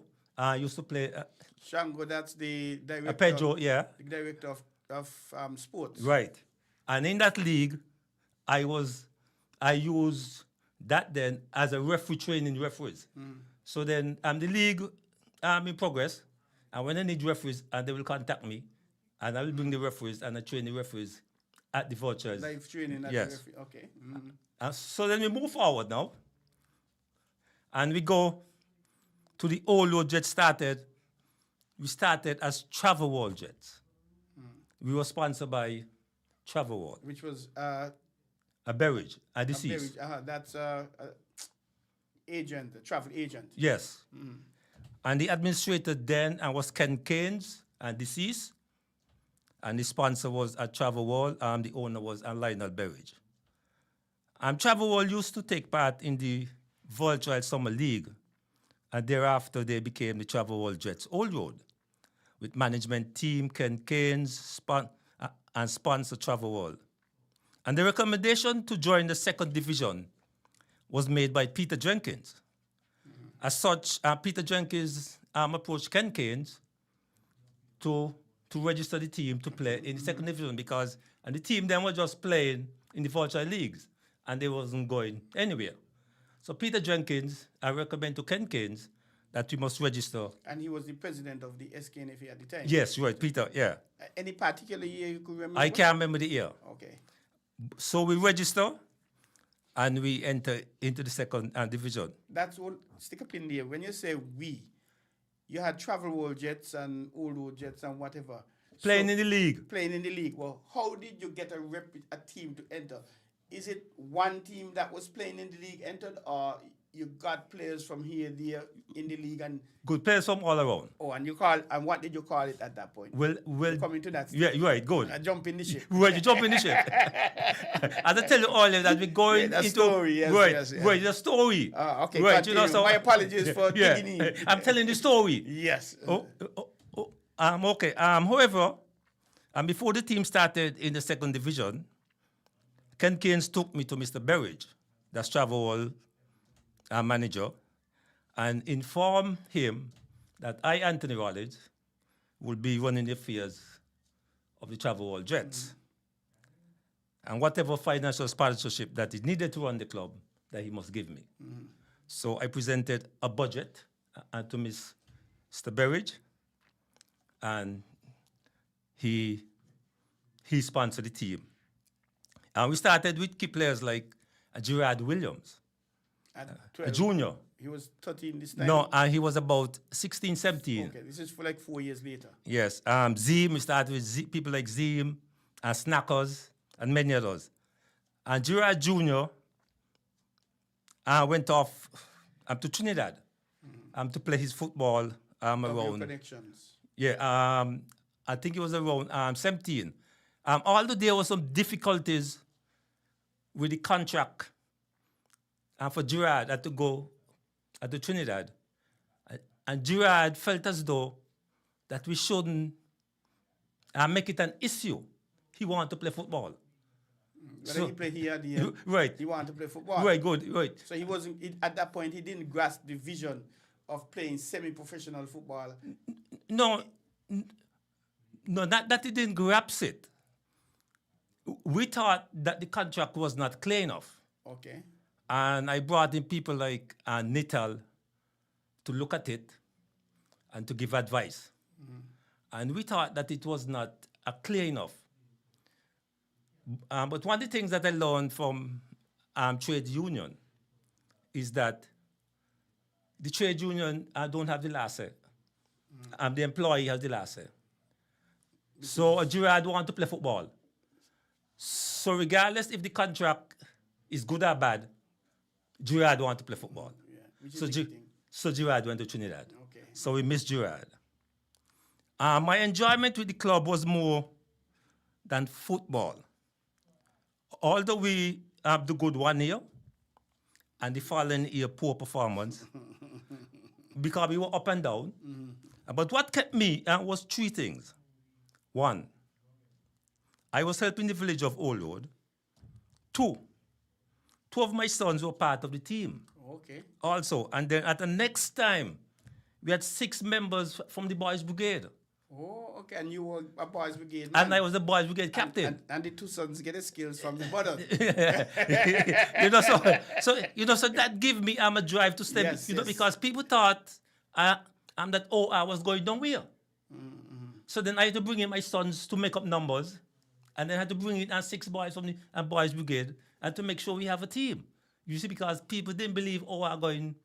used to play. Shango, that's the director. Pedro, yeah. The director of sports. Right. And in that league, I used that then as a referee training referees. So then the league in progress, And when I need referees, and they will contact me, and I will bring the referees and I train the referees at the Vultures. Live training at Yes. the referee. Okay. Mm. And so then we move forward now. And we go to the old road jet started. We started as Travel World Jets. We were sponsored by Travel World. Which was A Berridge, a deceased. that's agent, a travel agent. Yes. And the administrator then was Ken Keynes, and deceased. And the sponsor was at Travel World. The owner was Lionel Berridge. Travel World used to take part in the Vulture Summer League. And thereafter, they became the Travel World Jets Old Road, with management team Ken Keynes and sponsor Travel World. And the recommendation to join the second division was made by Peter Jenkins. As such, Peter Jenkins approached Ken Keynes to register the team to play in the second division because the team then was just playing in the Vulture leagues and they wasn't going anywhere. So Peter Jenkins, I recommend to Ken Keynes that we must register. And he was the president of the SKNFA at the time. Yes, right, Peter, yeah. Any particular year you could remember? I can't remember the year. Okay. So we register and we enter into the second division. That's all. Stick up in there. When you say we, you had Travel World Jets and Old Road Jets and whatever. Playing in the league. Playing in the league. Well, how did you get a team to enter? Is it one team that was playing in the league entered, or you got players from here, there in the league, and Good players from all around. and what did you call it at that point? Well, Coming to that. yeah, right, good. I jump in the ship. Right, you jump in the ship. As I tell you earlier that we're going the into story, yes, right, yes, yes. right, the story. Okay, right, continue. My apologies for digging in. I'm telling the story. Yes. Okay. However, before the team started in the second division, Ken Keynes took me to Mr. Berridge, that's Travel World manager, and informed him that I, Anthony Rollins, will be running the affairs of the Travel World Jets. And whatever financial sponsorship that is needed to run the club, that he must give me. So I presented a budget to Mr. Berridge, and he sponsored the team. And we started with key players like Gerard Williams, At a 12, junior. He was 13 this time? No, he was about 16, 17. Okay, this is for like 4 years later. Yes, Zim, we started with people like Zim and Snackers and many others. And Gerard Jr. Went off to Trinidad to play his football Of your around. connections. Yeah, I think it was around 17. Although there were some difficulties with the contract for Gerard to go to Trinidad, and Gerard felt as though that we shouldn't make it an issue. He wanted to play football. Whether he played here, the Right. he wanted to play football. Right, good, right. So he wasn't at that point. He didn't grasp the vision of playing semi-professional football. No, not that he didn't grasp it. We thought that the contract was not clear enough. Okay. And I brought in people like Nital to look at it and to give advice. And we thought that it was not clear enough. But one of the things that I learned from trade union is that the trade union don't have the last say. The employee has the last say. So Gerard want to play football. So regardless if the contract is good or bad, Gerard want to play football. Yeah. Which is the key thing. So Gerard went to Trinidad. Okay. So we missed Gerard. My enjoyment with the club was more than football. Although we have the good 1 year and the following year poor performance, because we were up and down. But what kept me was 3 things. 1, I was helping the village of Old Road. 2 of my sons were part of the team. Okay. Also, and then at the next time, we had 6 members from the Boys Brigade. Oh, okay. And you were a boys brigade. And man. I was the Boys Brigade captain. And the 2 sons get the skills from the mother. So that gave me a drive to step, Yes, yes. because people thought that I was going nowhere. So then I had to bring in my sons to make up numbers, and then I had to bring in 6 boys from the boys brigade, and to make sure we have a team. You see, because people didn't believe OR going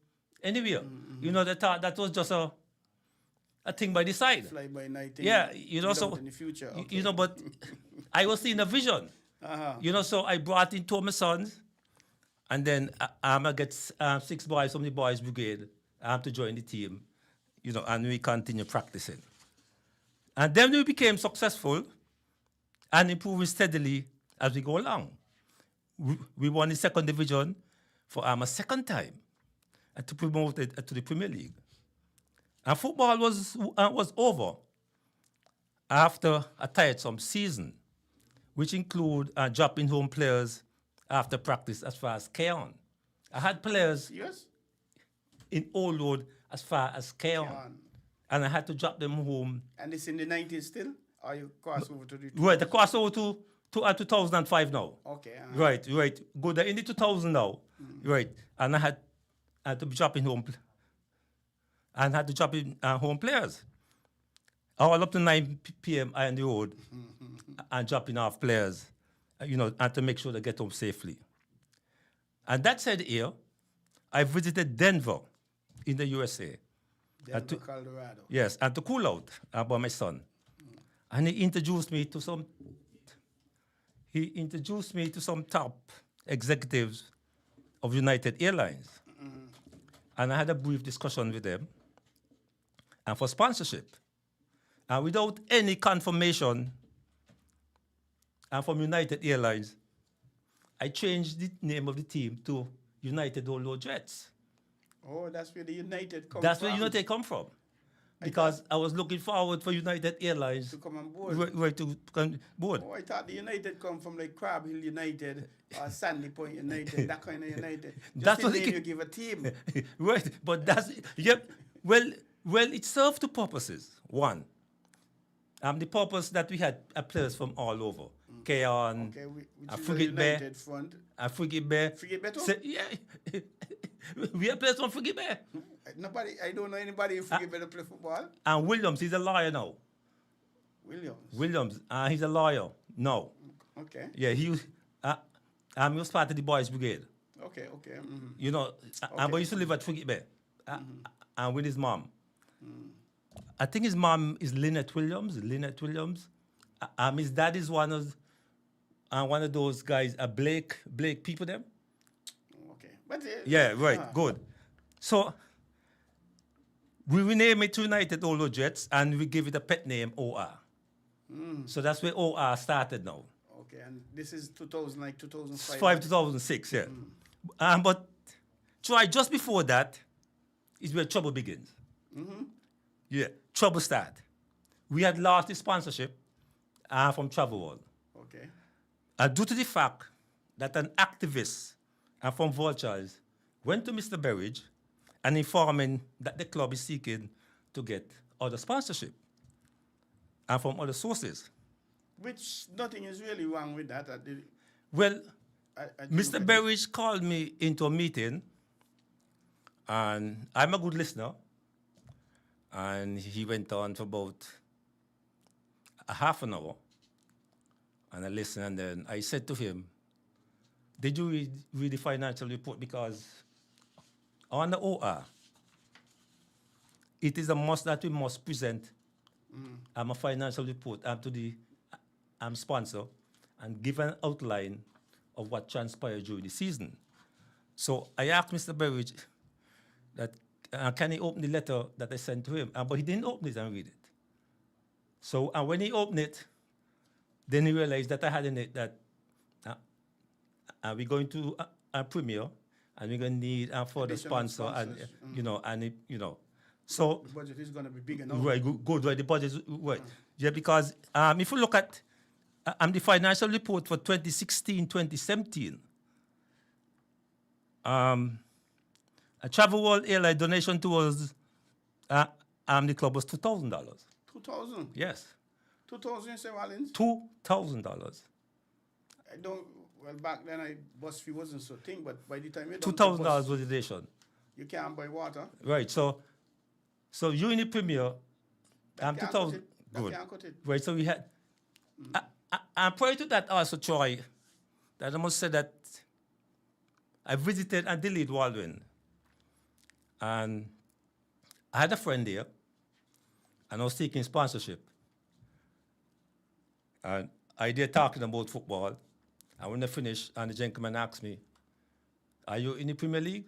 anywhere. You know, they thought that was just a thing by the side. Fly by night. Yeah, you know, so in the future. you know, but I was seeing a vision. You know, so I brought in 2 of my sons, and then I get 6 boys from the boys brigade to join the team, you know, and we continue practicing. And then we became successful and improving steadily as we go along. We won the 2nd division for a 2nd time and to promote it to the Premier League. And football was over after a tiresome season, which include dropping home players after practice as far as Keon. I had players in Old Road as far as Keon, and I had to drop them home. And it's in the 90s still? Or you cross over to the... Right, the cross over to 2005 now. Okay. Right. Go there in the 2000 now. Right, and I had to be dropping home, and had to drop in home players. All up to 9 p.m. I on the road and dropping off players, you know, and to make sure they get home safely. And that said here, I visited Denver in the USA. Denver, Colorado. Yes, and to cool out by my son. And he introduced me to some top executives of United Airlines. And I had a brief discussion with them and for sponsorship. And without any confirmation from United Airlines, I changed the name of the team to United Olo Jets. Oh, that's where the United come from. That's where United come from. Because I was looking forward for United Airlines to come on board. Right, to come on board. Oh, I thought the United come from like Crab Hill United or Sandy Point United, that kind of United. That's what you give a team. Right, but that's, yep. Well, it served two purposes. One, the purpose that we had players from all over. Keon, Frigate Bay, Frigate Bay. Frigate Bay too? Yeah. We have players from Frigate Bay. I don't know anybody in Frigate Bay to play football. And Williams, he's a lawyer now. Williams, he's a lawyer now. Okay. Yeah, he was part of the boys brigade. Okay. Mm-hmm. You know, but he used to live at Frigate Bay, and with his mom. I think his mom is Lynette Williams. His dad is one of those guys, Blake people them. Okay. But yeah, right, good. So we renamed it to United Olo Jets and we give it a pet name, OR. So that's where OR started now. Okay, and this is 2005? 2006, yeah. But just before that is where trouble begins. Mm-hmm. Yeah, trouble start. We had lost the sponsorship from Travel World. Okay. Due to the fact that an activist from Vultures went to Mr. Berridge and informed him that the club is seeking to get other sponsorship and from other sources. Which nothing is really wrong with that. Well, Mr. Berridge called me into a meeting, and I'm a good listener, and he went on for about a half an hour, and I listened, and then I said to him, did you read the financial report? Because on the OR, it is a must that we must present a financial report to the sponsor and give an outline of what transpired during the season. So I asked Mr. Berridge that can he open the letter that I sent to him? But he didn't open it and read it. So when he opened it, then he realized that I had in it that we're going to a premiere, and we're going to need a further sponsor, and so the budget is going to be bigger now. Right, good, right. The budget is right. Yeah, because if you look at the financial report for 2016-2017, a Travel World Airline donation towards the club was $2,000. 2,000. Yes. 2,000, you say, Wallins? $2,000. I don't. Well, back then, bus fee wasn't so thing, but by the time you $2,000 was the donation. You can't buy water. Right. So you in the premiere, 2,000. Good. Can't cut it. Right, so we had... And prior to that also, Troy, that I must say that I visited Adelaide Waldwin. And I had a friend there, and I was taking sponsorship. And I did talking about football. And when I finished, and the gentleman asked me, "Are you in the Premier League?"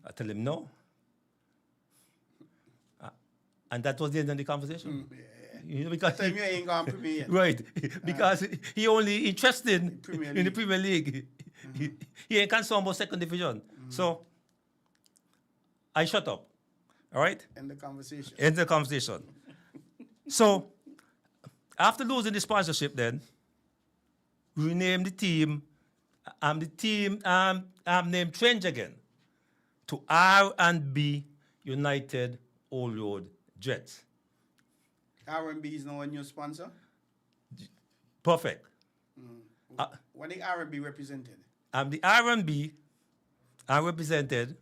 I tell him no. And that was the end of the conversation. You know, because Tell me you ain't gone Premier yet. right, because he only interested in the Premier League. He ain't concerned about second division. So I shut up. All right? End the conversation. End the conversation. So after losing the sponsorship then, we named the team, named Trench again to R&B United Old Road Jets. R&B is now a new sponsor. Perfect. What the R&B represented? The R&B, I represented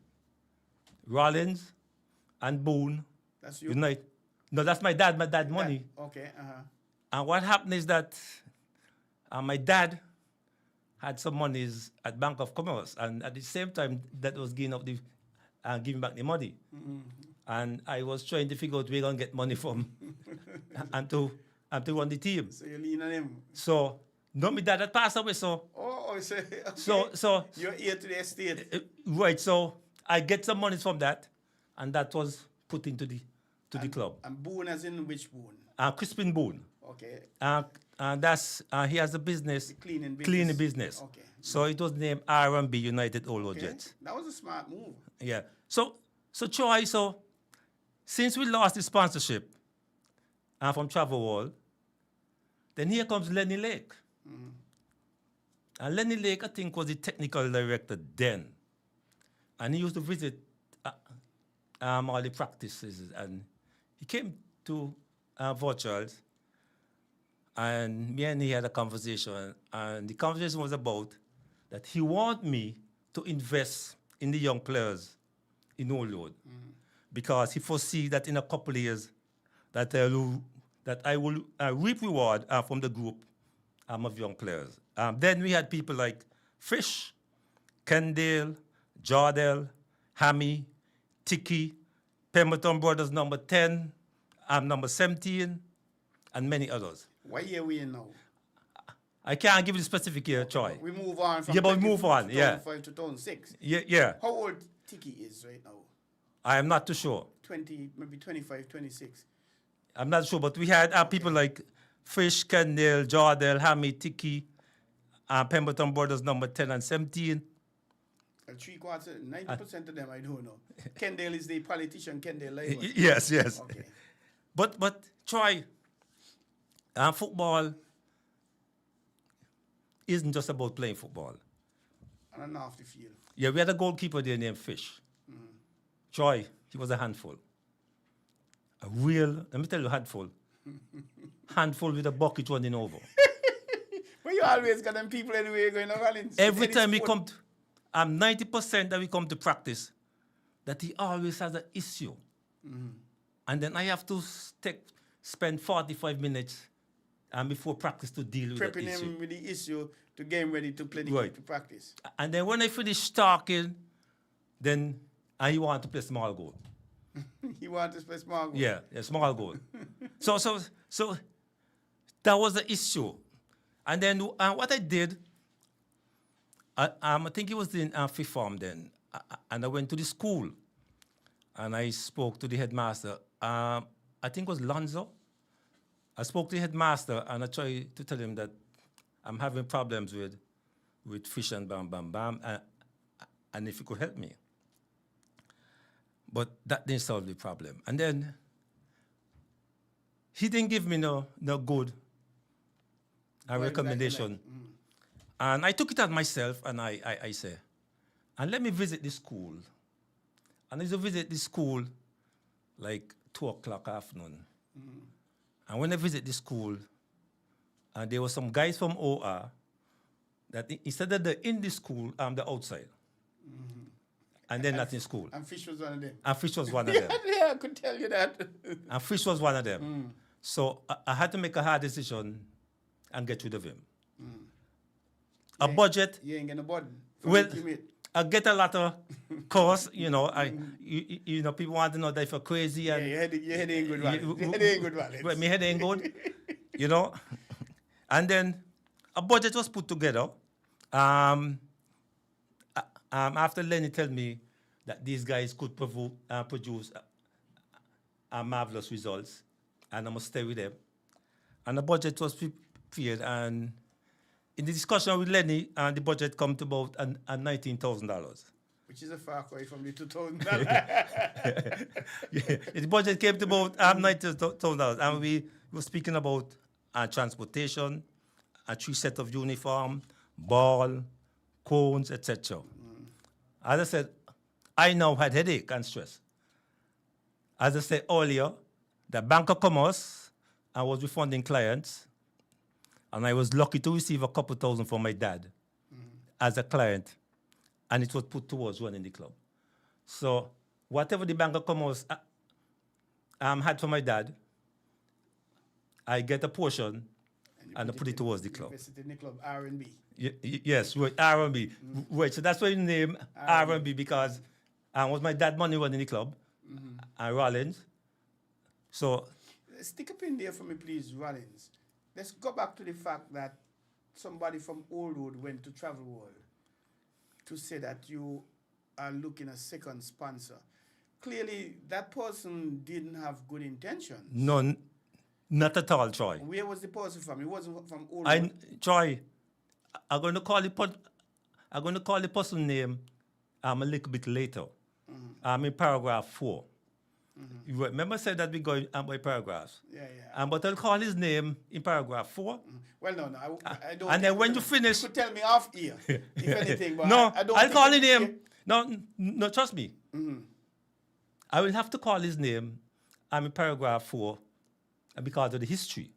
Rollins and Boone. That's you? Unite. No, that's my dad money. Okay, And what happened is that my dad had some monies at Bank of Commerce, and at the same time, that was giving back the money. And I was trying to figure out where I'm going to get money from and to run the team. So you lean on him. So, no, my dad had passed away, so... Okay. So you're here to the estate. Right, so I get some money from that, and that was put into the club. And Boone as in which Boone? Crispin Boone. Okay. And that's he has a business, Cleaning business. Okay. So it was named R&B United Old Road Okay. Jets. That was a smart move. Yeah. So Troy, since we lost the sponsorship from Travel World, then here comes Lenny Lake. And Lenny Lake, I think, was the technical director then. And he used to visit all the practices. And he came to Virtuals, and me and he had a conversation. And the conversation was about that he wanted me to invest in the young players in Old Road. Because he foresee that in a couple of years that I will reap reward from the group of young players. Then we had people like Fish, Kendall, Jardel, Hammy, Tiki, Pemberton Brothers number 10, number 17, and many others. What year we in now? I can't give you the specific year, Troy. We move on from Yeah, but we move on, yeah. 2005 to 2006. Yeah. How old Tiki is right now? I am not too sure. 20, maybe 25, 26. I'm not sure, but we had people like Fish, Kendall, Jardel, Hammy, Tiki, Pemberton Brothers number 10 and 17. 90% of them I don't know. Kendall is the politician, Kendall Lyon. Yes. Okay. But Troy, football isn't just about playing football. And off the field. Yeah, we had a goalkeeper there named Fish. Troy, he was a handful. A real, let me tell you, handful. Handful with a bucket running over. But you always got them people anyway going to Rollins. Every time we come to, 90% that we come to practice, that he always has an issue. And then I have to spend 45 minutes before practice to deal with that Prepping issue. him with the issue to get him ready to play the game to practice. And then when I finish talking, then he want to play small goal. He wants to play small goal. Yeah, small goal. so that was the issue. And then what I did, I think it was in fifth form then, and I went to the school, and I spoke to the headmaster. I think it was Lonzo. I spoke to the headmaster, and I tried to tell him that I'm having problems with Fish and Bam, and if he could help me. But that didn't solve the problem. And then he didn't give me no good recommendation. And I took it on myself, and I said, and let me visit the school. And I used to visit the school like 2 o'clock afternoon. And when I visit the school, there were some guys from OR that instead of they're in the school, they're outside. and they're not in school. And Fish was one of them. And Fish was one of them. Yeah, I could tell you that. And Fish was one of them. So I had to make a hard decision and get rid of him. A budget. You ain't getting a button. Well, I get a lot of calls, you know. People want to know that if you're crazy and your head ain't good, Wallace. Your head ain't good, Wallace. Well, my head ain't good, you know. And then a budget was put together. After Lenny told me that these guys could produce marvelous results, and I must stay with them. And the budget was prepared, and in the discussion with Lenny, the budget come to about $19,000. Which is a far cry from the 2,000. Yeah, the budget came to about $19,000, and we were speaking about transportation, a 3 set of uniform, ball, cones, etc. As I said, I now had headache and stress. As I said earlier, the Bank of Commerce, I was refunding clients, and I was lucky to receive a couple thousand from my dad as a client, and it was put towards running the club. So whatever the Bank of Commerce had for my dad, I get a portion and I put it towards the club. Invested in the club, R&B. Yes, right, R&B. Right, so that's why you name R&B, because was my dad money running the club, and Rollins. So stick up in there for me, please, Rollins. Let's go back to the fact that somebody from Old Road went to Travel World to say that you are looking a second sponsor. Clearly, that person didn't have good intentions. No, not at all, Troy. Where was the person from? He wasn't from Old Road. Troy, I'm going to call the person name a little bit later. In paragraph 4. You remember I said that we go by paragraphs? Yeah. But I'll call his name in paragraph 4. Well, no, I don't. And then when you finish, you could tell me off here, if anything. But no, I don't. I'll call his name. No, trust me. I will have to call his name. In paragraph 4, because of the history.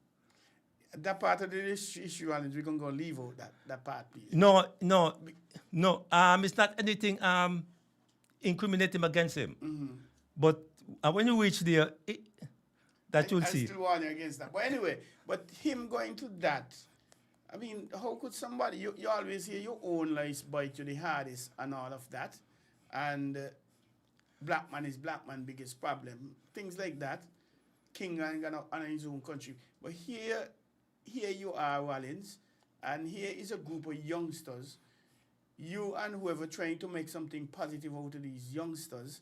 That part of the issue, and we're gonna leave out that part, please. No. It's not anything incriminating against him. But when you reach there, you'll see. I still warn you against that. But anyway, him going to that, I mean, how could somebody, you always hear your own lies bite you the hardest and all of that. And black man is black man biggest problem. Things like that. King ain't gonna honor his own country. But here you are, Rollins, and here is a group of youngsters. You and whoever trying to make something positive out of these youngsters.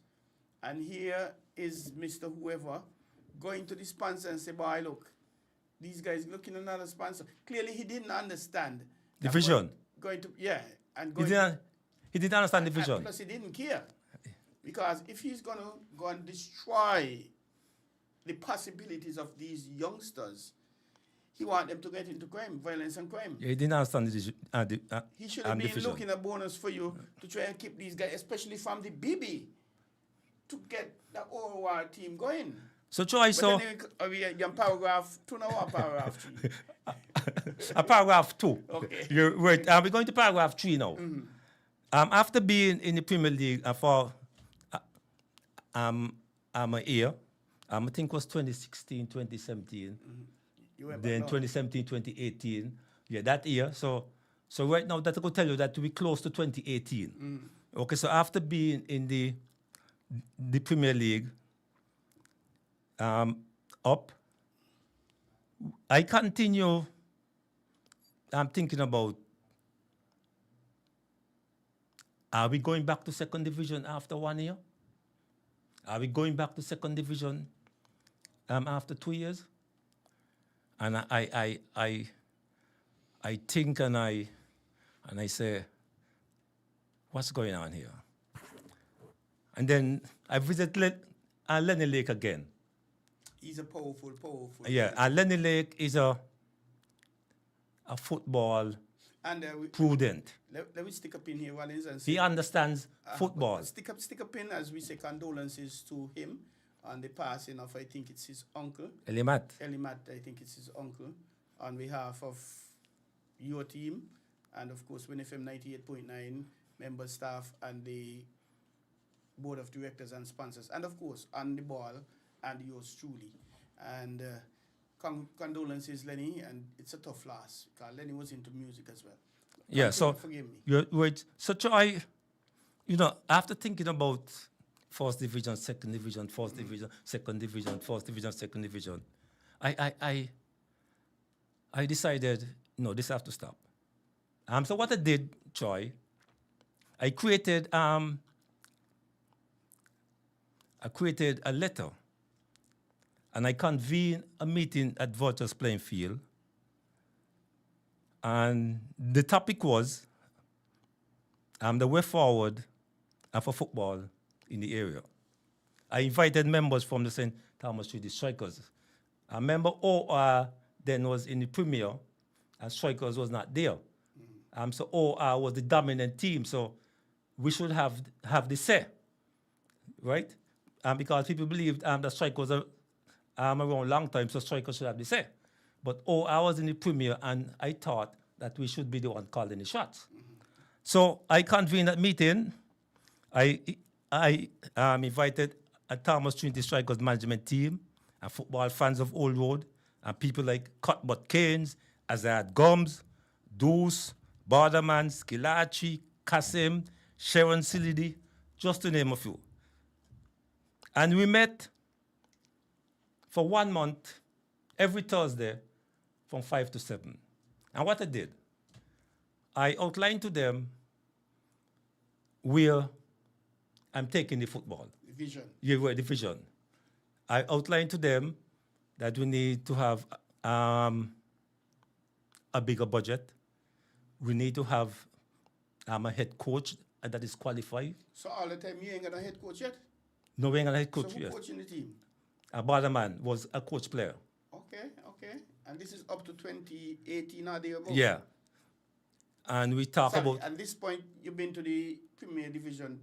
And here is Mr. Whoever going to the sponsor and say, boy, look, these guys looking at another sponsor. Clearly, he didn't understand. The vision. He didn't understand the vision. Plus, he didn't care. Because if he's going to go and destroy the possibilities of these youngsters, he want them to get into crime, violence and crime. Yeah, he didn't understand he should have been looking at bonus for you to try and keep these guys, especially from the BB, to get the OR team going. So, Troy, are we in paragraph 2 now or paragraph 3? Paragraph 2. Okay. You're right. We're going to paragraph 3 now. After being in the Premier League for a year, I think it was 2016, 2017. Then 2017, 2018. Yeah, that year. So right now, that I could tell you that we're close to 2018. Okay, so after being in the Premier League, up, I continue. I'm thinking about, are we going back to second division after 1 year? Are we going back to second division after 2 years? And I think and I say, what's going on here? And then I visit Lenny Lake again. He's a powerful. Yeah, and Lenny Lake is a football and prudent. Let me stick up in here, Rollins, and say, he understands football. Stick up in as we say condolences to him on the passing of, I think it's his uncle. Elimat, I think it's his uncle, on behalf of your team and, of course, Winn FM 98.9 member staff and the board of directors and sponsors, and of course on the ball and yours truly. And condolences, Lenny, and it's a tough loss because Lenny was into music as well. Yeah, so forgive me. you're right. So try, after thinking about first division, second division, first division, second division, first division, second division, I decided, no, this have to stop. So what I did, Troy, I created a letter, and I convened a meeting at Vultures Playing Field. And the topic was the way forward for football in the area. I invited members from the St. Thomas Street Strikers. I remember OR then was in the Premier, and Strikers was not there. So OR was the dominant team, so we should have the say, right? Because people believed that Strikers was around a long time, so Strikers should have the say. But I was in the Premier, and I thought that we should be the one calling the shots. So I convened that meeting. I invited a Thomas Trinity Strikers management team and football fans of Old Road and people like Cuthbert Keynes, Azad Gums, Deuce, Barderman, Skilachi, Kasim, Sharon Silidi, just to name a few. And we met for 1 month, every Thursday, from 5 to 7. And what I did, I outlined to them where I'm taking the football. The vision. Yeah, the vision. I outlined to them that we need to have a bigger budget. We need to have a head coach that is qualified. So all the time you ain't got a head coach yet? No, we ain't got a head coach So who yet. coaching the team? Barderman was a coach player. Okay. And this is up to 2018 or thereabout? Yeah. And we talk Sorry, about... at this point, you've been to the Premier Division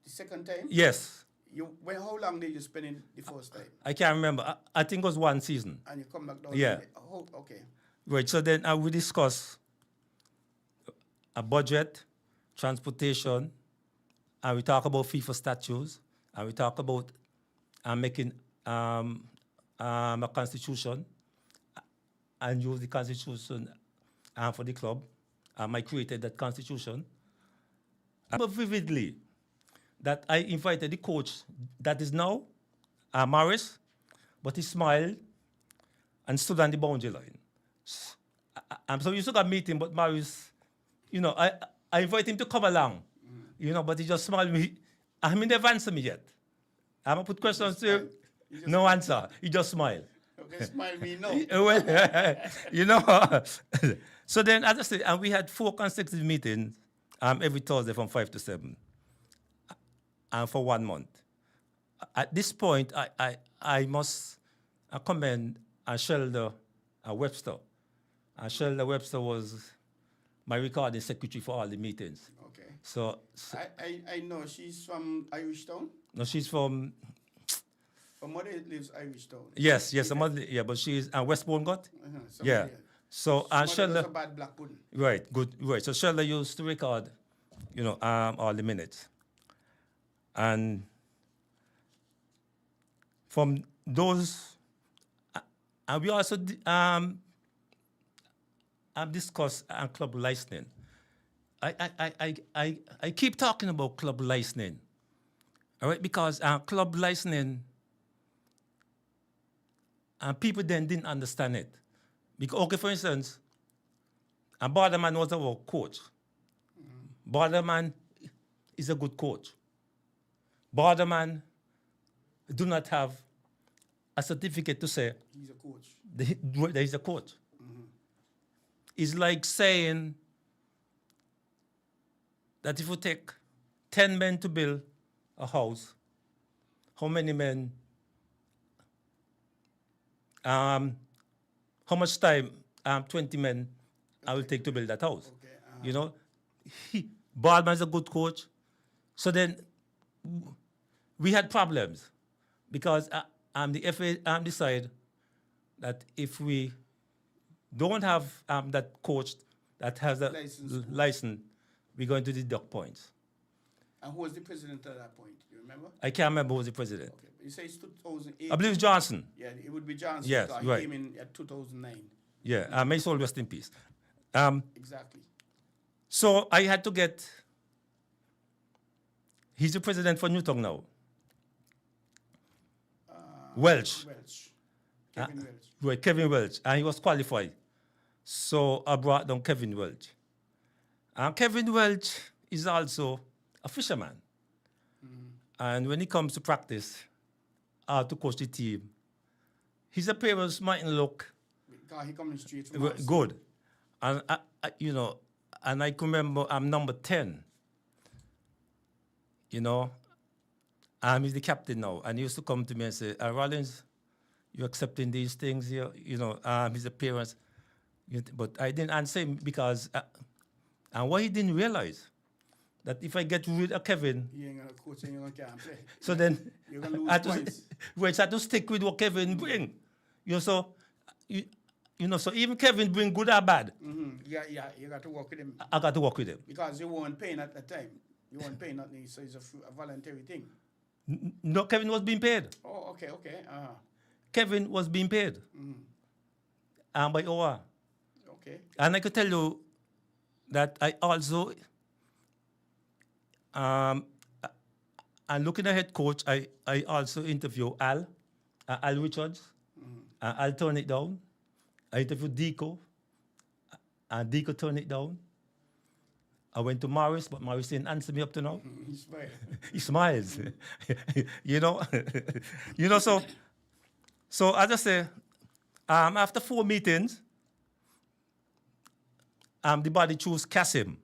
the second time? Yes. How long did you spend in the first time? I can't remember. I think it was 1 season. And you come back down? Yeah. Okay. Right, so then we discuss a budget, transportation, and we talk about FIFA statutes, and we talk about making a constitution and use the constitution for the club. I created that constitution. I remember vividly that I invited the coach that is now Morris, but he smiled and stood on the boundary line. So you still got meeting, but Morris, I invite him to come along, but he just smiled at me. I mean, never answered me yet. I'm going to put questions to him. No answer. He just smiled. Okay, smile me no. Well, so then, as I said, and we had 4 consecutive meetings every Thursday from 5 to 7, and for 1 month. At this point, I must commend Shelda Webster. Shelda Webster was my recording secretary for all the meetings. Okay. So I know she's from Irish Town. no, she's from... Her mother lives Irish Town. Yes, her mother, but she's Westbourne got. Yeah. So Shelda was a Shelda, bad black pudding. right, good, right. So Shelda used to record, all the minutes, and from those, and we also discussed club licensing. I keep talking about club licensing, all right, because club licensing. And people then didn't understand it. Because, okay, for instance, Barderman was our coach. Barderman is a good coach. Barderman do not have a certificate to say He's a coach. that he's a coach. It's like saying that if you take 10 men to build a house, how many men how much time 20 men I will take to build that house? Okay, Baldman is a good coach. So then we had problems because the FA decided that if we don't have that coach that has a license, we're going to deduct points. And who was the president at that point? Do you remember? I can't remember who was the president. Okay. You say it's 2008. I believe it's Johnson. Yeah, it would be Johnson. Yes, because right. He came in at 2009. Yeah, may his soul rest in peace. Exactly. So I had to get. He's the president for Newton now. Welch. Kevin Welch. Right, Kevin Welch, and he was qualified. So I brought down Kevin Welch. And Kevin Welch is also a fisherman. And when he comes to practice, to coach the team, his appearance mightn't look Because he coming straight from us. good. And and I can remember I'm number 10. He's the captain now. And he used to come to me and say, Rollins, you're accepting these things here, his appearance. But I didn't answer him because, and what he didn't realize, that if I get rid of Kevin, You ain't gonna coach and you can't play. so then You're gonna lose I had to, points. I had to stick with what Kevin bring. So even Kevin bring good or bad, Yeah, you got to work with him. I got to work with him. Because you weren't paying at that time. You weren't paying nothing, so it's a voluntary thing. No, Kevin was being paid. Oh, okay. Kevin was being paid. And by OR. Okay. And I could tell you that I also, and looking at head coach, I also interview Al Richards. I'll turn it down. I interviewed Deco, and Deco turned it down. I went to Morris, but Morris didn't answer me up to now. He's right. He smiles. So as I say, after 4 meetings, the body chose Kasim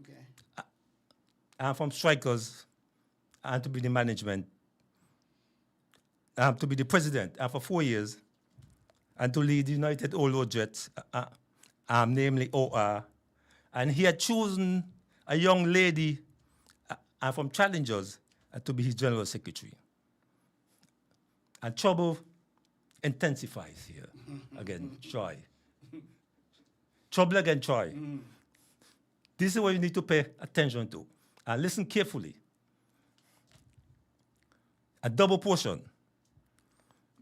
Okay. from strikers and to be the management, to be the president for 4 years, and to lead the United Olo Jets, namely OR. And he had chosen a young lady from Challengers to be his general secretary. And trouble intensifies here. Again, Troy. Trouble again, Troy. This is what you need to pay attention to. And listen carefully. A double portion.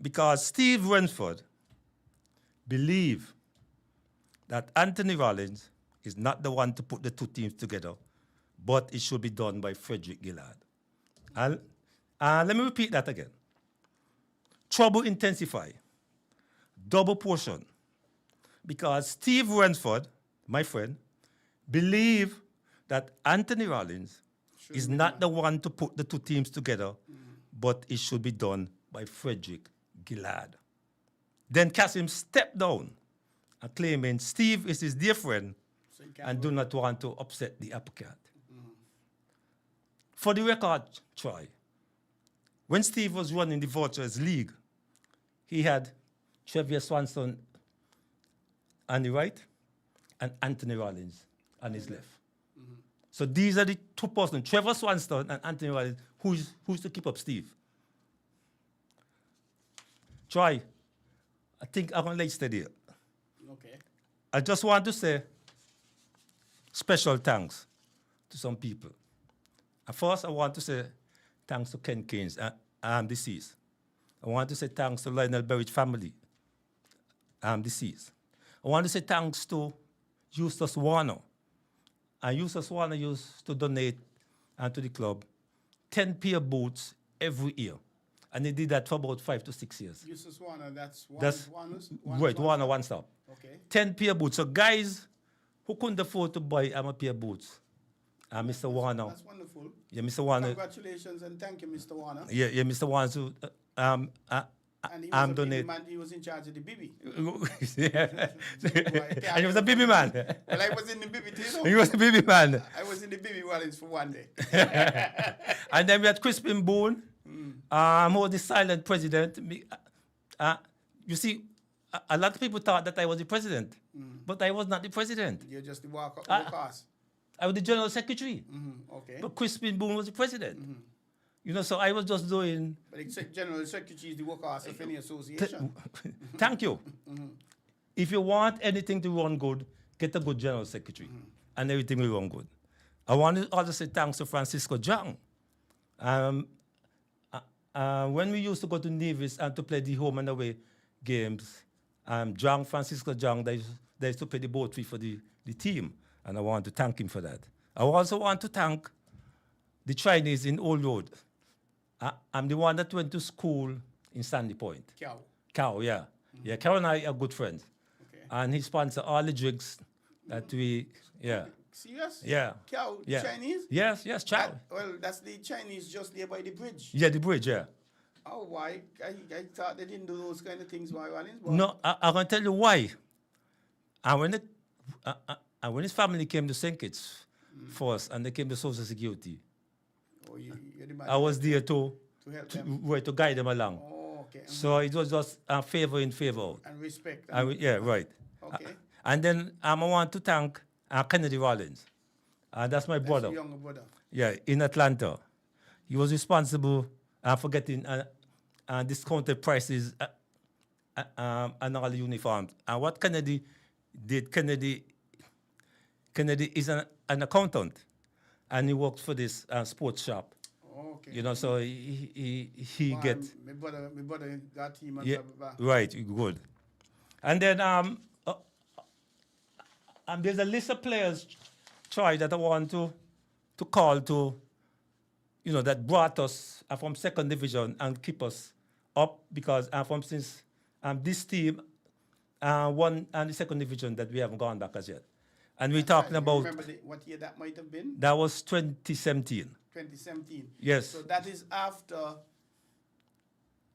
Because Steve Ransford believed that Anthony Rollins is not the one to put the two teams together, but it should be done by Frederick Gillard. And let me repeat that again. Trouble intensify. Double portion. Because Steve Ransford, my friend, believed that Anthony Rollins is not the one to put the two teams together, but it should be done by Frederick Gillard. Then Kasim stepped down, claiming Steve is his dear friend and do not want to upset the apple cart. For the record, Troy, when Steve was running the Vultures League, he had Trevor Swanson on the right and Anthony Rollins on his left. So these are the two persons, Trevor Swanson and Anthony Rollins, who's to keep up Steve. Troy, I think I'm going to late steady here. Okay. I just want to say special thanks to some people. First, I want to say thanks to Ken Keynes, deceased. I want to say thanks to Lionel Berridge family, deceased. I want to say thanks to Eustace Warner. And Eustace Warner used to donate to the club 10 pair of boots every year. And he did that for about 5 to 6 years. Eustace Warner, that's Right, Warner One Stop. Okay. 10 pair of boots. So guys who couldn't afford to buy a pair of boots, Mr. Warner. That's wonderful. Yeah, Mr. Warner. Congratulations and thank you, Mr. Warner. Yeah, Mr. Warner. So, And he was, donate. man, he was in charge of the Bibi. And he was a Bibi man. Well, I was in the Bibi too. He was a Bibi man. I was in the Bibi Rollins for one day. And then we had Crispin Boone, who was the silent president. You see, a lot of people thought that I was the president, but I was not the president. You're just the workhorse. I was the general secretary. Okay. But Crispin Boone was the president. So I was just doing... But the general secretary is the workhorse of any association. Thank you. If you want anything to run good, get a good general secretary, and everything will run good. I want to also say thanks to Francisco Jang. When we used to go to Nevis and to play the home and away games, Francisco Jang, they used to pay the boat fee for the team, and I want to thank him for that. I also want to thank the Chinese in Old Road. I'm the one that went to school in Sandy Point. Cow, yeah. Mm-hmm. Yeah, Cow and I are good friends. Okay. And he sponsored all the drinks that we, yeah. Serious? Yeah. Cow, yeah. Chinese? Yes, Chow. Well, that's the Chinese just there by the bridge. Yeah, the bridge, yeah. Oh, why? I thought they didn't do those kind of things, why, Rollins? No, I'm going to tell you why. And when his family came to St. Kitts first, and they came to Social Security, I was there to help them? To guide them along. Oh, okay. So it was just favor in favor out. And respect. Yeah, right. Okay. And then I want to thank Kennedy Rollins. That's my brother. Your younger brother. Yeah, in Atlanta. He was responsible for getting discounted prices on all the uniforms. And what Kennedy did, Kennedy is an accountant, and he works for this sports shop. Oh, okay. You know, so he gets. My brother got him and yeah, blah, blah, blah. right, good. And then there's a list of players, Troy, that I want to call to, that brought us from second division and keep us up, because since this team won the second division that we haven't gone back as yet. And we're talking about... Remember what year that might have been? That was 2017. 2017. Yes. So that is after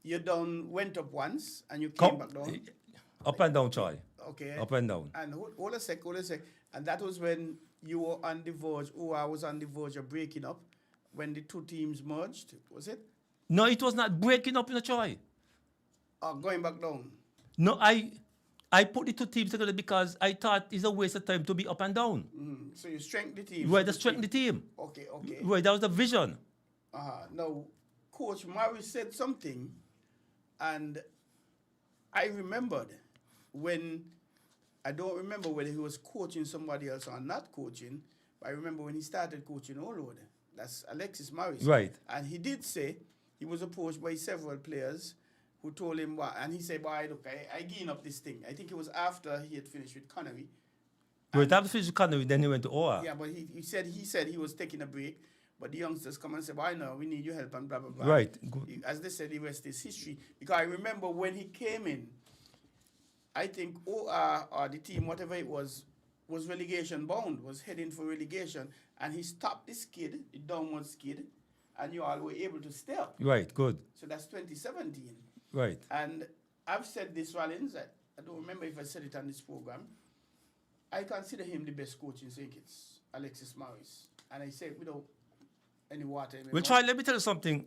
you went up once and you came back down? Up and down, Troy. Okay. Up and down. And hold a sec. And that was when you were on the verge, or I was on the verge of breaking up, when the two teams merged, was it? No, it was not breaking up in a Troy. Going back down? No, I put the two teams together because I thought it's a waste of time to be up and down. So you strengthened the team? Right, strengthen the team. Okay. Right, that was the vision. Now, Coach Murray said something, and I remembered when, I don't remember whether he was coaching somebody else or not coaching, but I remember when he started coaching Old Road. That's Alexis Morris. Right. And he did say he was approached by several players who told him, and he said, boy, look, I gained up this thing. I think it was after he had finished with Connery. Right, after finished with Connery, then he went to OR. Yeah, but he said he was taking a break, but the youngsters come and say, boy, no, we need your help and blah, blah, blah. Right. Good. As they said, the rest is history. Because I remember when he came in, I think OR or the team, whatever it was relegation bound, was heading for relegation, and he stopped the skid, the downward skid, and you all were able to stay up. Right, good. So that's 2017. Right. And I've said this, Rollins, I don't remember if I said it on this program. I consider him the best coach in St. Kitts, Alexis Morris. And I say it without any water in my Well, mouth. Troy, let me tell you something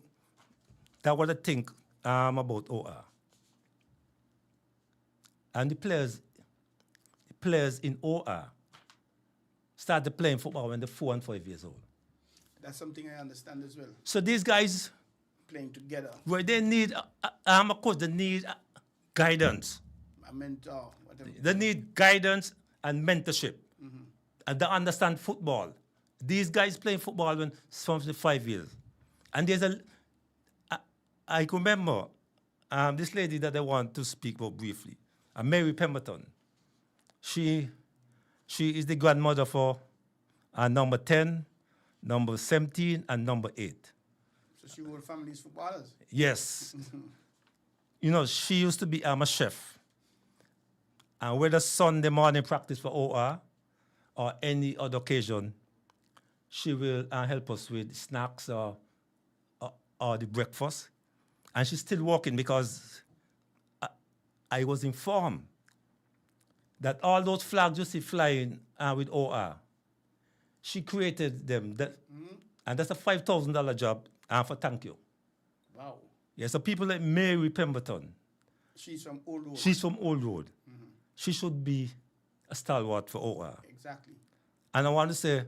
that what I think about OR. And the players in OR started playing football when they're 4 and 5 years old. That's something I understand as well. So these guys, Playing together. where they need, of course, they need guidance. A mentor, whatever. They need guidance and mentorship. And they understand football. These guys playing football when from 5 years. And there's I remember this lady that I want to speak about briefly, Mary Pemberton. She is the grandmother for number 10, number 17, and number 8. So she were family's footballers. Yes. She used to be a chef. And whether Sunday morning practice for OR or any other occasion, she will help us with snacks or the breakfast. And she's still working because I was informed that all those flags you see flying with OR, she created them. And that's a $5,000 job for thank you. Wow. Yeah, so people like Mary Pemberton. She's from Old Road. She's from Old Road. She should be a stalwart for OR. Exactly. And I want to say,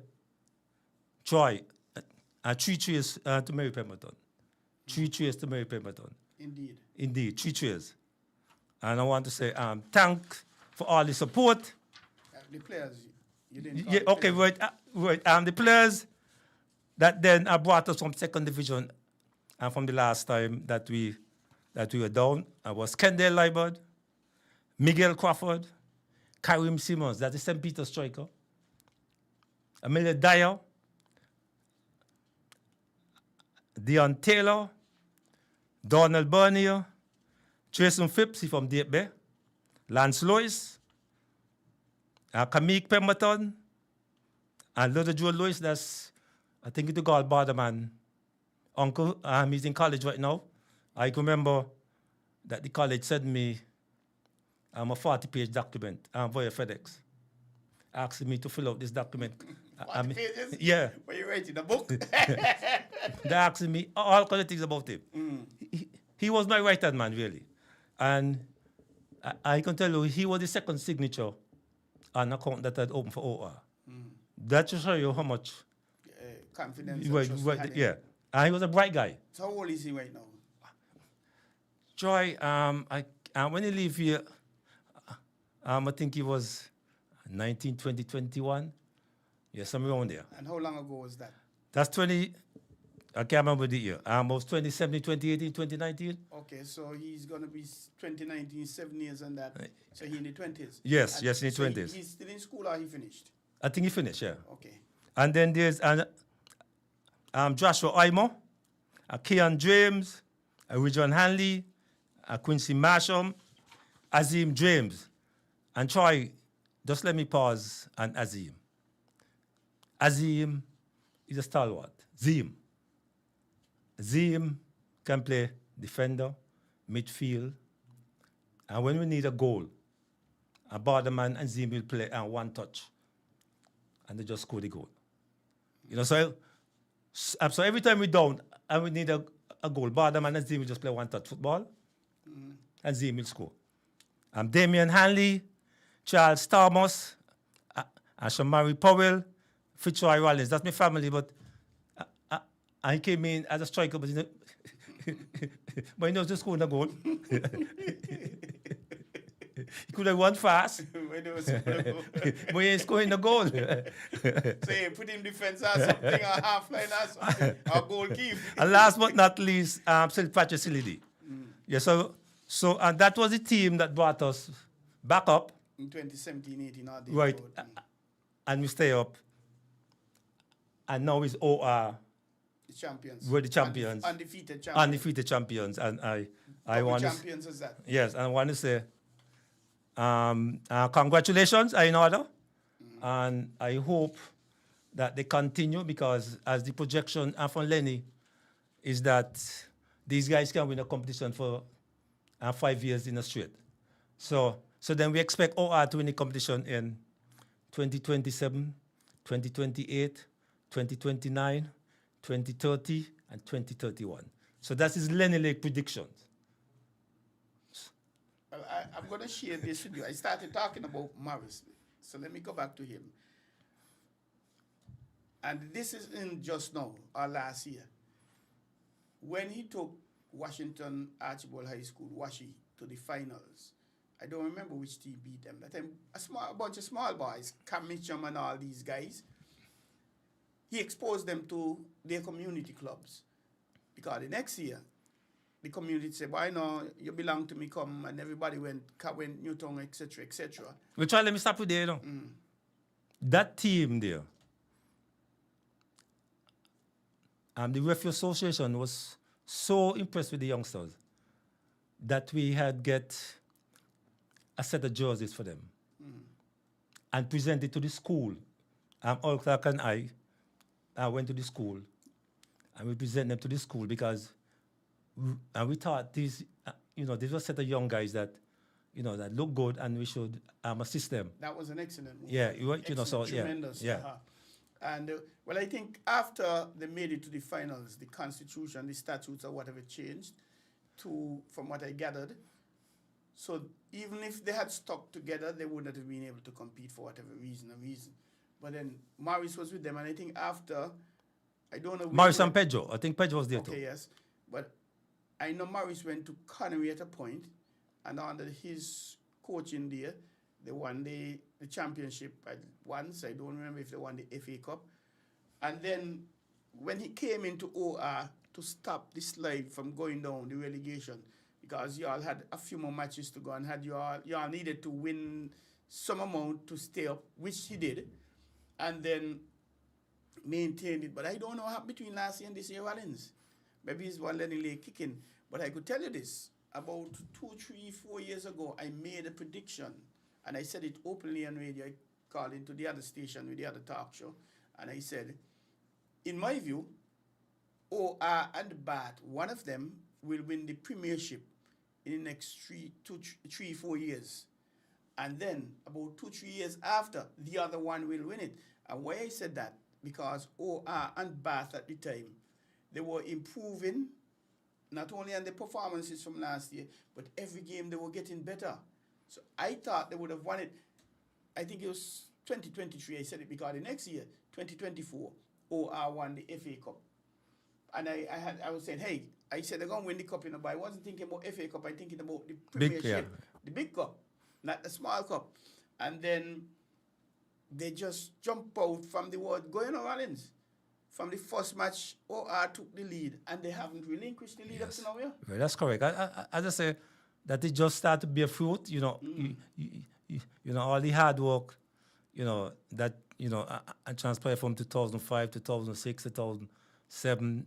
Troy, 3 cheers to Mary Pemberton. 3 cheers to Mary Pemberton. Indeed, 3 cheers. And I want to say thanks for all the support. The players, You didn't call Yeah, it okay, Philly. right. The players that then brought us from second division and from the last time that we were down was Kendall Liebert, Miguel Crawford, Karim Simmons, that's the St. Peter striker, Amelia Dyer, Dion Taylor, Donald Bernier, Jason Phipps he from Deep Bay, Lance Lewis, Kamik Pemberton, and little Joe Lewis, that's, I think it's the God Barderman uncle. He's in college right now. I can remember that the college sent me a 40-page document via FedEx, asking me to fill out this document. 40 pages? Yeah. Were you writing a book? They're asking me all kinds of things about him. He was my right-hand man, really. And I can tell you, he was the second signature on an account that I'd opened for OR. That should show you how much... Confidence and trust you had in him. Yeah. And he was a bright guy. So how old is he right now? Joy, when he leave here, I think he was 19, 20, 21. Yeah, somewhere around there. And how long ago was that? That's 20... I can't remember the year. Almost 2017, 2018, 2019. Okay, so he's going to be 2019, 7 years and that. So he in the 20s? Yes, And yes, in the so 20s. He's still in school or he finished? I think he finished, yeah. Okay. And then there's Joshua Oimo, Keon James, Region Hanley, Quincy Masham, Azim James. And Troy, just let me pause on Azim. Azim is a stalwart. Azim can play defender, midfield, and when we need a goal, a Barderman and Azim will play and one touch, and they just score the goal. You know, so every time we're down and we need a goal, Barderman and Azim will just play one touch football, and Azim will score. Damian Hanley, Charles Thomas, Shamari Powell, Fitzroy Rollins. That's my family, but I came in as a striker, but but he knows to score the goal. He could have run fast, but he ain't scoring the goal. So you put him defense or something, or half line or something, or goalkeeper. And last but not least, Patrick Silidi. Yeah, so and that was the team that brought us back up. In 2017, 18, or Right. And we stay up. And now it's OR. The champions. We're the champions. Undefeated champions. Undefeated champions. And I want to... champions is that? Yes, and I want to say congratulations are in order. And I hope that they continue, because as the projection from Lenny is that these guys can win a competition for 5 years in a straight. So then we expect OR to win the competition in 2027, 2028, 2029, 2030, and 2031. So that is Lenny Lake predictions. Well, I'm going to share this with you. I started talking about Morris, so let me go back to him. And this is in just now, or last year. When he took Washington Archibald High School, Washi, to the finals, I don't remember which team beat them. That time, a bunch of small boys, Cam Mitchum and all these guys, he exposed them to their community clubs. Because the next year, the community said, "Why no, you belong to me, come," and everybody went Newton, etc., etc. We try, let me stop you there, you know. That team there, the Referee Association was so impressed with the youngsters that we had get a set of jerseys for them and presented to the school. All Clark and I went to the school and we presented them to the school because we thought these, these were a set of young guys that, that look good and we should assist them. That was an excellent move. Yeah, Tremendous. yeah. And well, I think after they made it to the finals, the constitution, the statutes or whatever changed from what I gathered. So even if they had stuck together, they would not have been able to compete for whatever reason. But then Morris was with them, and I think after, I don't know. Morris and Pedro. I think Pedro was there too. Okay, yes. But I know Morris went to Connery at a point, and under his coaching there, They won the championship once. I don't remember if they won the FA Cup. And then when he came into OR to stop the slide from going down, the relegation, because y'all had a few more matches to go and had y'all needed to win some amount to stay up, which he did, and then maintained it. But I don't know what happened between last year and this year, Rollins. Maybe it's one letting late kicking. But I could tell you this. About 2, 3, 4 years ago, I made a prediction, and I said it openly on radio. I called into the other station with the other talk show, and I said, in my view, OR and Bath, one of them will win the premiership in the next 3, 4 years. And then about 2, 3 years after, the other one will win it. And why I said that, because OR and Bath at the time, they were improving, not only on the performances from last year, but every game they were getting better. So I thought they would have won it. I think it was 2023, I said it, because the next year, 2024, OR won the FA Cup. And I was saying, hey, I said they're going to win the cup, but I wasn't thinking about FA Cup, I'm thinking about the Premiership, the big cup, not the small cup. And then they just jump out from the word going on Rollins. From the first match, OR took the lead, and they haven't relinquished the lead up to now. Yeah? Well, that's correct. As I say, that it just started to bear fruit. You know, you know, all the hard work, you know, that and transpired from 2005, 2006, 2007.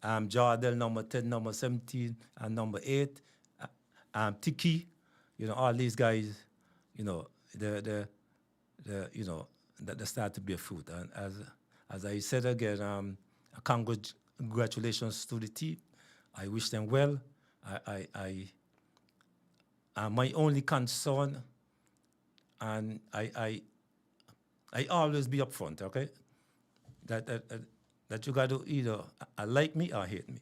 Jardel number 10, number 17, and number 8. Tiki, you know, all these guys, you know, they start to bear fruit. And as I said again, congratulations to the team. I wish them well. My only concern, and I always be upfront, okay? That you got to either like me or hate me.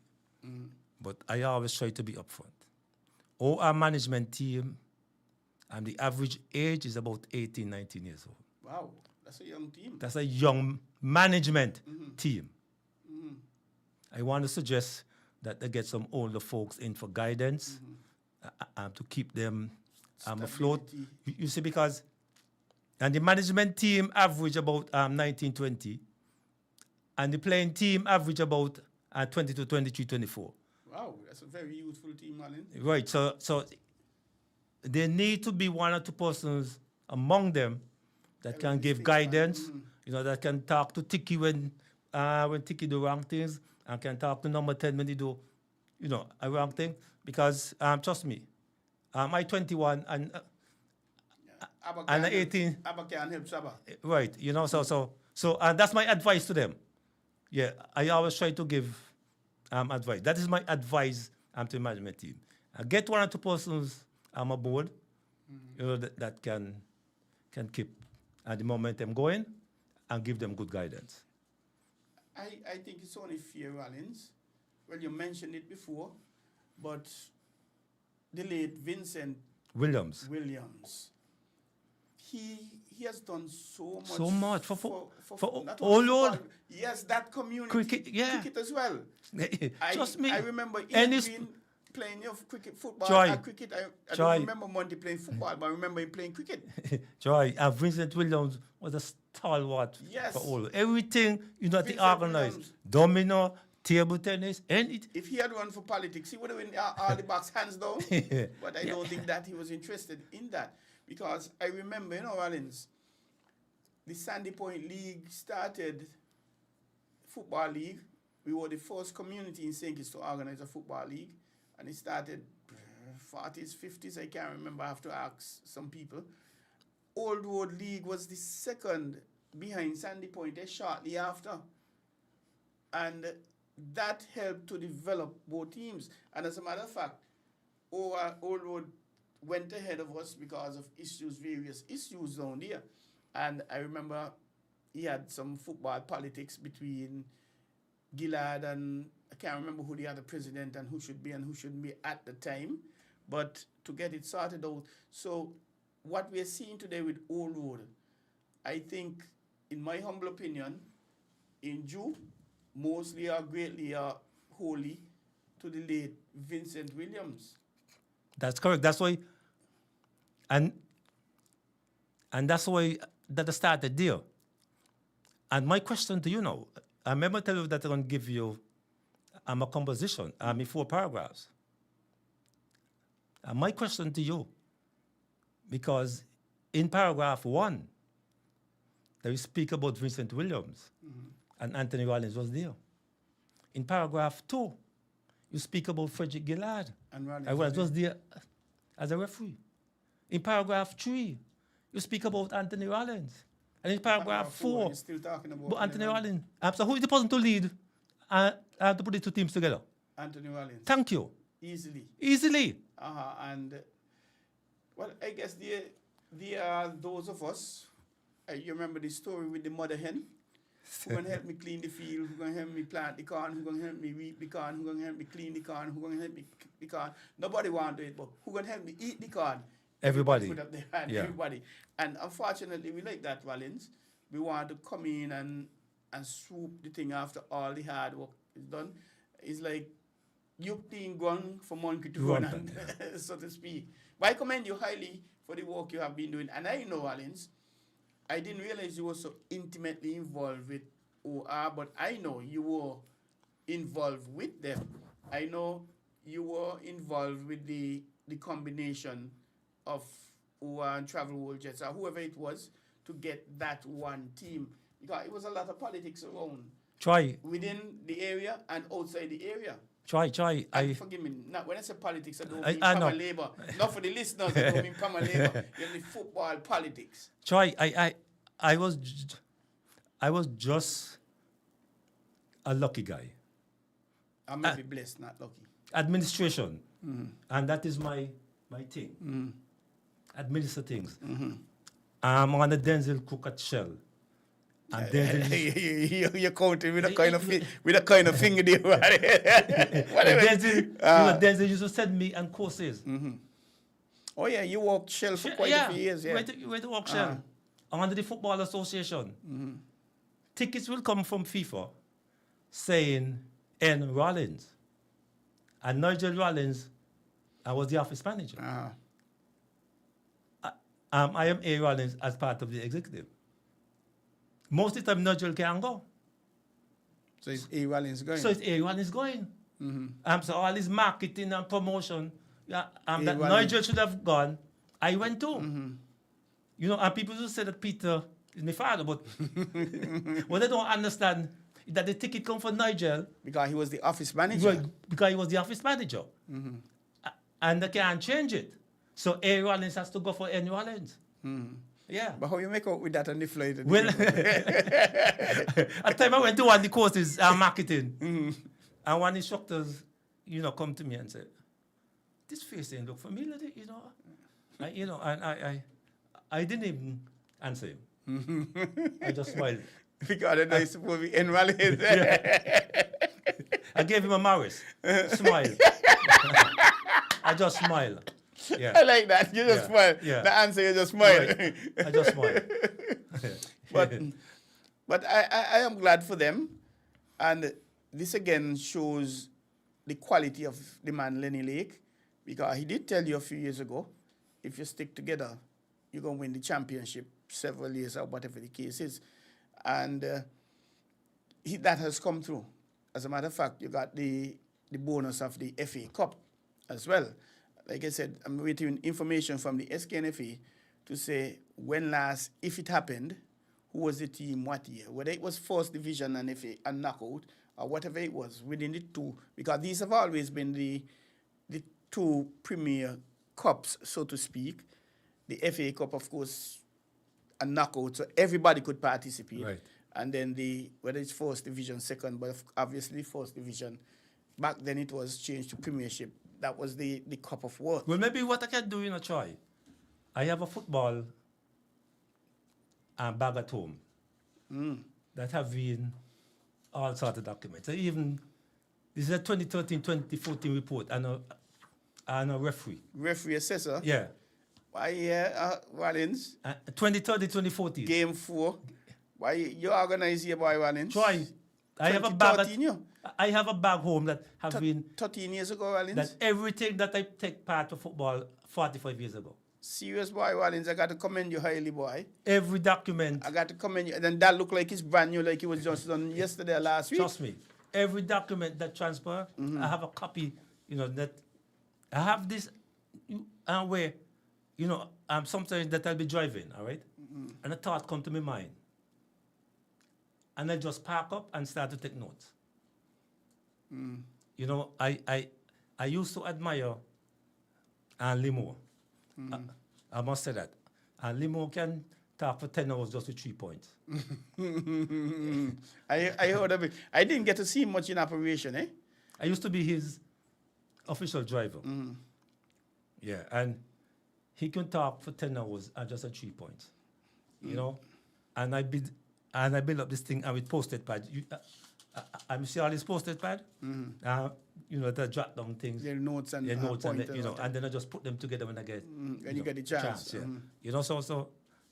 But I always try to be upfront. Our management team, and the average age is about 18, 19 years old. Wow, that's a young team. That's a young management team. I want to suggest that they get some older folks in for guidance to keep them afloat. You see, because and the management team average about 19, 20, and the playing team average about 22, 23, 24. Wow, that's a very youthful team, Alan. Right, so there need to be 1 or 2 persons among them that can give guidance, you know, that can talk to Tiki when Tiki do wrong things, and can talk to number 10 when they do, you know, a wrong thing. Because trust me, I 21 and 18. Abba can help Saba. Right, you know, so and that's my advice to them. Yeah, I always try to give advice. That is my advice to the management team. Get 1 or 2 persons aboard, you know, that can keep the momentum going and give them good guidance. I think it's only fair, Rollins. Well, you mentioned it before, but the late Vincent Williams. He has done so much. So much for not all only Lord. football, yes, that community. Cricket as well. Trust me. I remember Ian playing football Joy. and cricket. I don't remember Monty playing football, but I remember him playing cricket. Joy, Vincent Williams was a stalwart for all. Everything, you know, they organized. Domino, table tennis, and if he had run for politics, he would have been all the box hands down. But I don't think that he was interested in that. Because I remember, you know, Rollins, the Sandy Point League started, football league. We were the first community in St. Kitts to organize a football league. And it started 40s, 50s, I can't remember, I have to ask some people. Old Road League was the second behind Sandy Point shortly after. And that helped to develop both teams. And as a matter of fact, Old Road went ahead of us because of various issues down there. And I remember he had some football politics between Gillard and I can't remember who the other president and who should be and who shouldn't be at the time, but to get it sorted out. So what we're seeing today with Old Road, I think, in my humble opinion, in due, mostly or greatly or wholly to the late Vincent Williams. That's correct. That's why, and And that's why that started there. And my question to you now, I remember telling you that I'm going to give you a composition, in 4 paragraphs. And my question to you, because in paragraph 1, there you speak about Vincent Williams, and Anthony Rollins was there. In paragraph 2, you speak about Frederick Gillard, And Rollins I was there as a referee. In paragraph 3, you speak about Anthony Rollins. And in paragraph 4, you're still talking about Anthony Rollins. So who is the person to lead to put the 2 teams together? Anthony Rollins. Thank you. Easily. And, well, I guess there are those of us, you remember the story with the mother hen? Who going to help me clean the field? Who going to help me plant the corn? Who going to help me weed the corn? Who going to help me clean the corn? Who going to help me cook the corn? Nobody want to do it, but who going to help me eat the corn? Everybody. Put up their hand, everybody. And unfortunately, we like that, Rollins. We want to come in and swoop the thing after all the hard work is done. It's like you being gone for monkey to run, and, so to speak. But I commend you highly for the work you have been doing. And I know, Rollins, I didn't realize you were so intimately involved with OR, but I know you were involved with them. I know you were involved with the combination of OR and Travel World Jets, or whoever it was, to get that one team. Because it was a lot of politics around. Within the area and outside the area. Forgive me, not when I say politics, I don't mean Palmer Labour. Not for the listeners, I don't mean Palmer Labour. You mean football politics. I was just a lucky guy. I may be blessed, not lucky. Administration. And that is my thing. Administer things. I'm on the Denzel Cook at Shell. And Denzel, you're counting with a kind of finger there. Whatever. Denzel used to send me on courses. Oh yeah, you worked Shell for quite a few years. Yeah, you went to work Shell. I'm under the Football Association. Tickets will come from FIFA saying N. Rollins. And Nigel Rollins, I was the office manager. I am A. Rollins as part of the executive. Most of the time, Nigel can't go. So it's A. Rollins going? So all his marketing and promotion that Nigel should have gone, I went to. You know, and people who say that Peter is my father, but what they don't understand is that the ticket come from Nigel. Because he was the office manager. Because he was the office manager. And they can't change it. So A. Rollins has to go for N. Rollins. Yeah. But how you make out with that on the flight? Well, at the time I went to one of the courses, marketing, and one instructors, come to me and said, "This face ain't look familiar, and I didn't even answer him. I just smiled. Because I was supposed to be in Rollins. I gave him a Morris. Smile. I just smiled. Yeah. I like that. You just smile. Yeah. The answer, you just smile. Right. I just smile. But I am glad for them. And this again shows the quality of the man Lenny Lake, because he did tell you a few years ago, if you stick together, you're going to win the championship several years or whatever the case is. And that has come through. As a matter of fact, you got the bonus of the FA Cup as well. Like I said, I'm waiting information from the SKNFA to say when last, if it happened, who was the team, what year, whether it was first division and FA and knockout, or whatever it was within the two, because these have always been the two premier cups, so to speak. The FA Cup, of course, a knockout, so everybody could participate. Right. And then whether it's first division, second, but obviously first division. Back then it was changed to premiership. That was the cup of worth. Well, maybe what I can do, try. I have a football bag at home that have been all sorts of documents. So even, this is a 2013-2014 report and a referee. Referee assessor? Yeah. Why, Rollins? 2013-2014. Game 4. Why you organize here, boy, Rollins? Try. I have a bag home that have been 13 years ago, Rollins. That everything that I take part of football 45 years ago. Serious boy, Wallins. I got to commend you highly, boy. Every document, I got to commend you. And then that looked like it's brand new, like it was just done yesterday or last week. trust me, every document that transfer, I have a copy, that I have this, where, sometimes that I'll be driving, all right? And a thought come to my mind. And I just park up and start to take notes. I used to admire Limo. I must say that. And Limo can talk for 10 hours just with 3 points. I heard of it. I didn't get to see much in operation, eh? I used to be his official driver. Yeah, and he can talk for 10 hours and just at 3 points. And I build up this thing and with post-it pad. I'm sure all this post-it pad. The jot down things. Their notes and notes and pointers and then I just put them together when I get when you get the chance.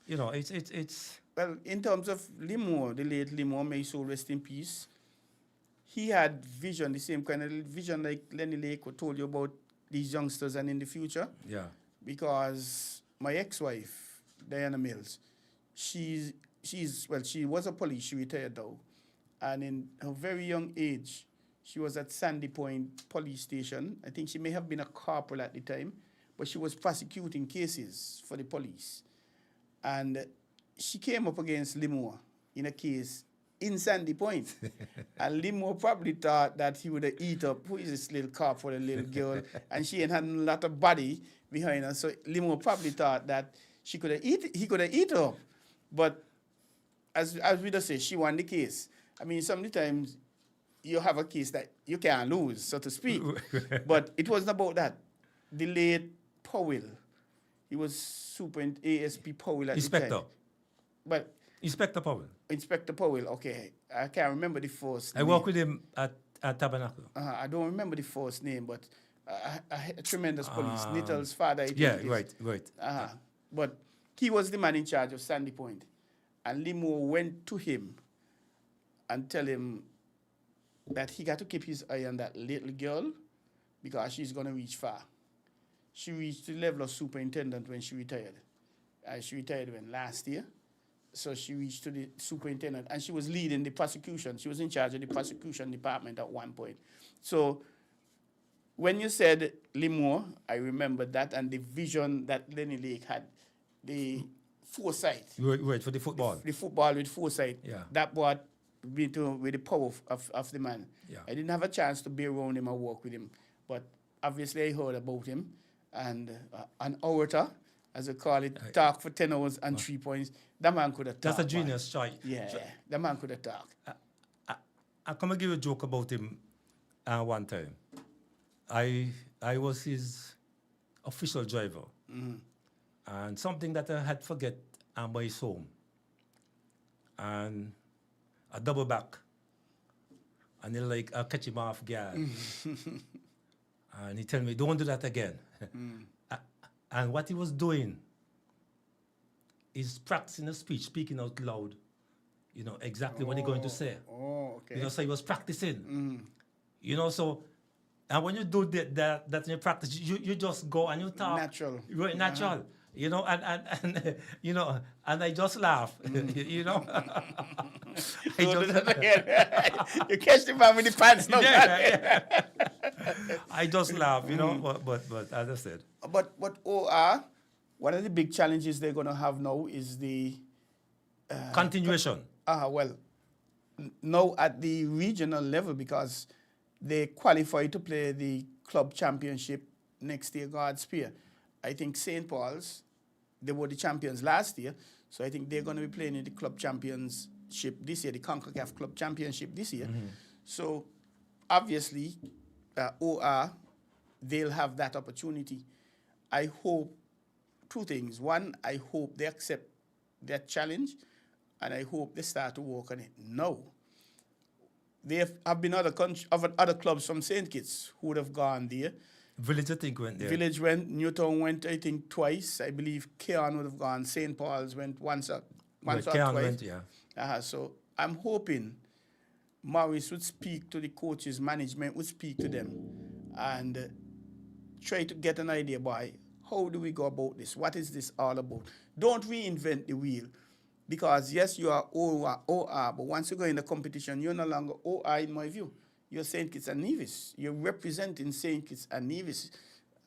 It's Well, in terms of Limo, the late Limo, may his soul rest in peace. He had vision, the same kind of vision like Lenny Lake told you about these youngsters and in the future. yeah. Because my ex-wife, Diana Mills, she was a police, she retired though. And in her very young age, she was at Sandy Point Police Station. I think she may have been a corporal at the time, but she was prosecuting cases for the police. And she came up against Limo in a case in Sandy Point. And Limo probably thought that he would have eat up, who is this little cop for the little girl? And she ain't had a lot of body behind her. So Limo probably thought that he could have eat her up. But as we just say, she won the case. I mean, sometimes you have a case that you can't lose, so to speak. But it wasn't about that. The late Powell, he was ASP Powell at Inspector. the time. But Inspector Powell. Inspector Powell, okay. I can't remember the first name. I work with him at Tabernacle. I don't remember the first name, but a tremendous police. Nittle's father, I think. Yeah, is. right. But he was the man in charge of Sandy Point. And Limo went to him and tell him that he got to keep his eye on that little girl because she's going to reach far. She reached the level of superintendent when she retired. She retired last year. So she reached to the superintendent, and she was leading the prosecution. She was in charge of the prosecution department at one point. So when you said Limo, I remember that and the vision that Lenny Lake had, the foresight. Right, for the football. The football with foresight. Yeah. That brought me with the power of the man. Yeah. I didn't have a chance to be around him or work with him, but obviously I heard about him. And an orator, as we call it, talk for 10 hours and 3 points. That man could have talked. That's a genius choice. Yeah, that man could have talked. I'm going to give you a joke about him one time. I was his official driver. And something that I had forget by his home. And a double back. And he like, I'll catch him off guard. And he tell me, don't do that again. And what he was doing is practicing a speech, speaking out loud, exactly what he's going to say. Oh, okay. So he was practicing. So, and when you do that in your practice, you just go and you talk. Natural. Right, natural. And I just laugh. You catch the man with the pants. No, yeah. I just laugh, but as I said. But OR, one of the big challenges they're going to have now is the continuation. Now at the regional level, because they qualify to play the club championship next year, God's Spear. I think St. Paul's, they were the champions last year, so I think they're going to be playing in the club championship this year, the CONCACAF club championship this year. So obviously, OR, they'll have that opportunity. I hope two things. One, I hope they accept that challenge, and I hope they start to work on it now. There have been other clubs from St. Kitts who would have gone there. Village, I think, went there. Village went, Newtown went, I think, twice. I believe Keon would have gone. St. Paul's went once or twice. Went, yeah. So I'm hoping Maurice would speak to the coaches, management would speak to them, and try to get an idea by How do we go about this? What is this all about? Don't reinvent the wheel. Because yes, you are OR, but once you go in the competition, you're no longer OR in my view. You're St. Kitts and Nevis. You're representing St. Kitts and Nevis.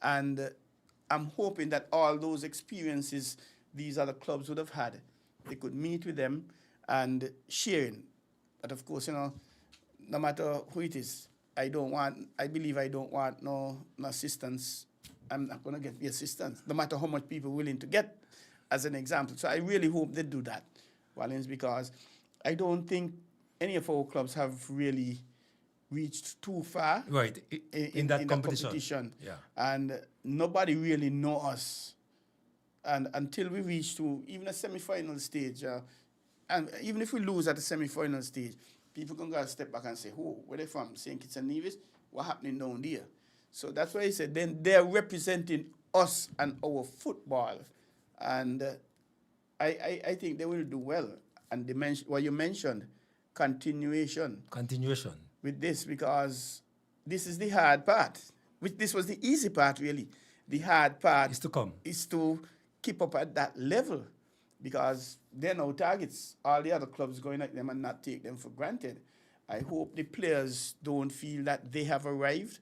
And I'm hoping that all those experiences these other clubs would have had, they could meet with them and sharing. But of course, no matter who it is, I believe I don't want no assistance. I'm not going to get the assistance, no matter how much people are willing to get, as an example. So I really hope they do that, Wallens, because I don't think any of our clubs have really reached too far in that competition. Yeah. And nobody really know us. And until we reach to even a semi-final stage, and even if we lose at the semi-final stage, people can go a step back and say, oh, where they from? St. Kitts and Nevis? What happening down there? So that's why I said then they're representing us and our football. And I think they will do well. And what you mentioned, continuation with this, because this is the hard part. This was the easy part, really. The hard part is to keep up at that level, because they're no targets. All the other clubs going at them and not take them for granted. I hope the players don't feel that they have arrived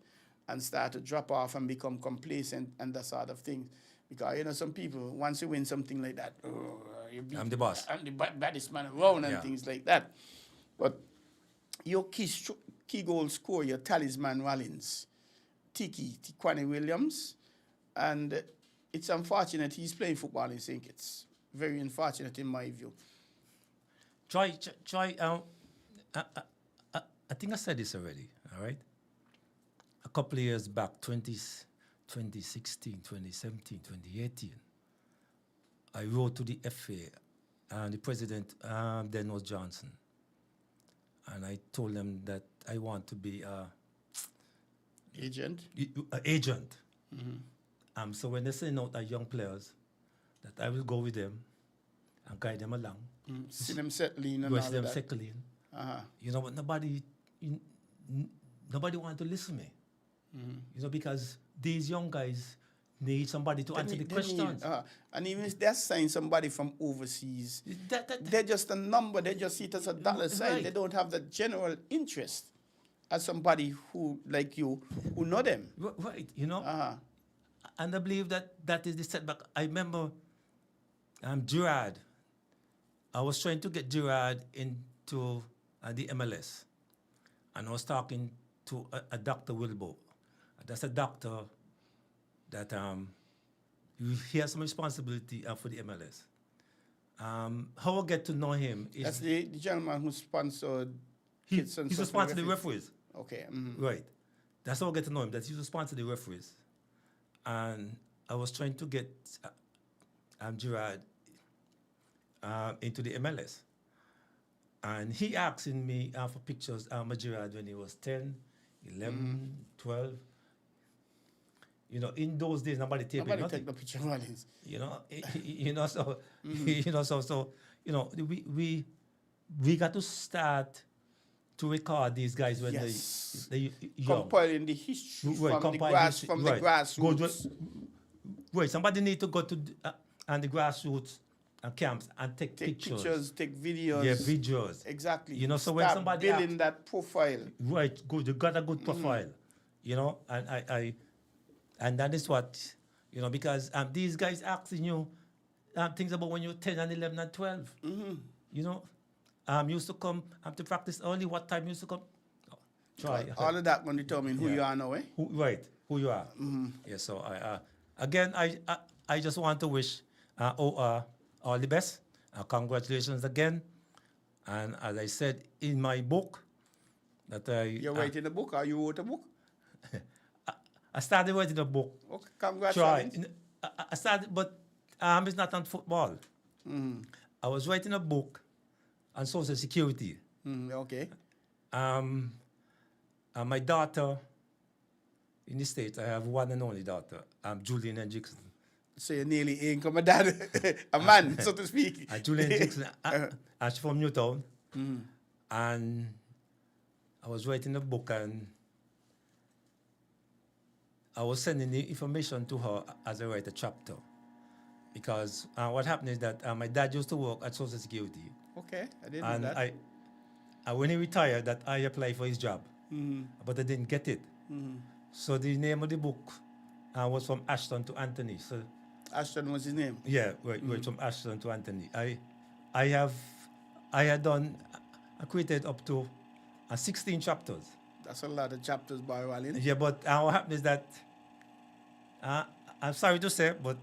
and start to drop off and become complacent and that sort of thing. Because, some people, once you win something like that, I'm the boss. I'm the baddest man around and things like that. But your key goal scorer, your talisman Rollins, Tiquani Williams, and it's unfortunate he's playing football in St. Kitts. Very unfortunate in my view. I think I said this already, all right? A couple of years back, 2016, 2017, 2018, I wrote to the FA and the president, then was Johnson. And I told them that I want to be agent. Agent. Mm-hmm. So when they send out young players, that I will go with them and guide them along. See them settling and all see them that. settling. But nobody wanted to listen to me. Because these young guys need somebody to answer the questions. And even if they're saying somebody from overseas, they're just a number. They just see it as a dollar sign. Right. They don't have the general interest as somebody who, like you, who know them. Right, And I believe that is the setback. I remember Gerard. I was trying to get Gerard into the MLS. And I was talking to a Dr. Wilbo. That's a doctor that he has some responsibility for the MLS. How I get to know him is... That's the gentleman who sponsored kids and he's a sponsor of the referees. Okay. Right. That's how I get to know him, that he's a sponsor of the referees. And I was trying to get Gerard into the MLS. And he asking me for pictures of Gerard when he was 10, 11, 12. In those days, nobody taping nothing. Take the picture of Rollins. We got to start to record these guys when they young. Compiling the history from the grassroots. Right, somebody need to go to the grassroots camps and take pictures. Take videos. Yeah, videos. Exactly. So when somebody building that profile. Right, good. You got a good profile. And that is what, because these guys asking you things about when you're 10 and 11 and 12. Used to come to practice early. What time used to come? Try. All of that going to determine who you are now, eh? Who you are. Yeah, so again, I just want to wish OR all the best. Congratulations again. And as I said in my book, that You're writing a book, or you wrote a book? I started writing a book. Okay, congratulations. I started, but it's not on football. I was writing a book on social security. Okay. My daughter in the States, I have one and only daughter, Julian Hendrickson. So you nearly ain't come a dad, a man, so to speak. Julian Hendrickson, she's from Newtown. And I was writing a book, and I was sending the information to her as I write a chapter. Because what happened is that my dad used to work at Social Security. Okay, I didn't And know that. when he retired, that I applied for his job. But I didn't get it. So the name of the book was From Ashton to Anthony. So Ashton was his name. yeah, right, from Ashton to Anthony. I created up to 16 chapters. That's a lot of chapters by Wallin. Yeah, but what happened is that I'm sorry to say, but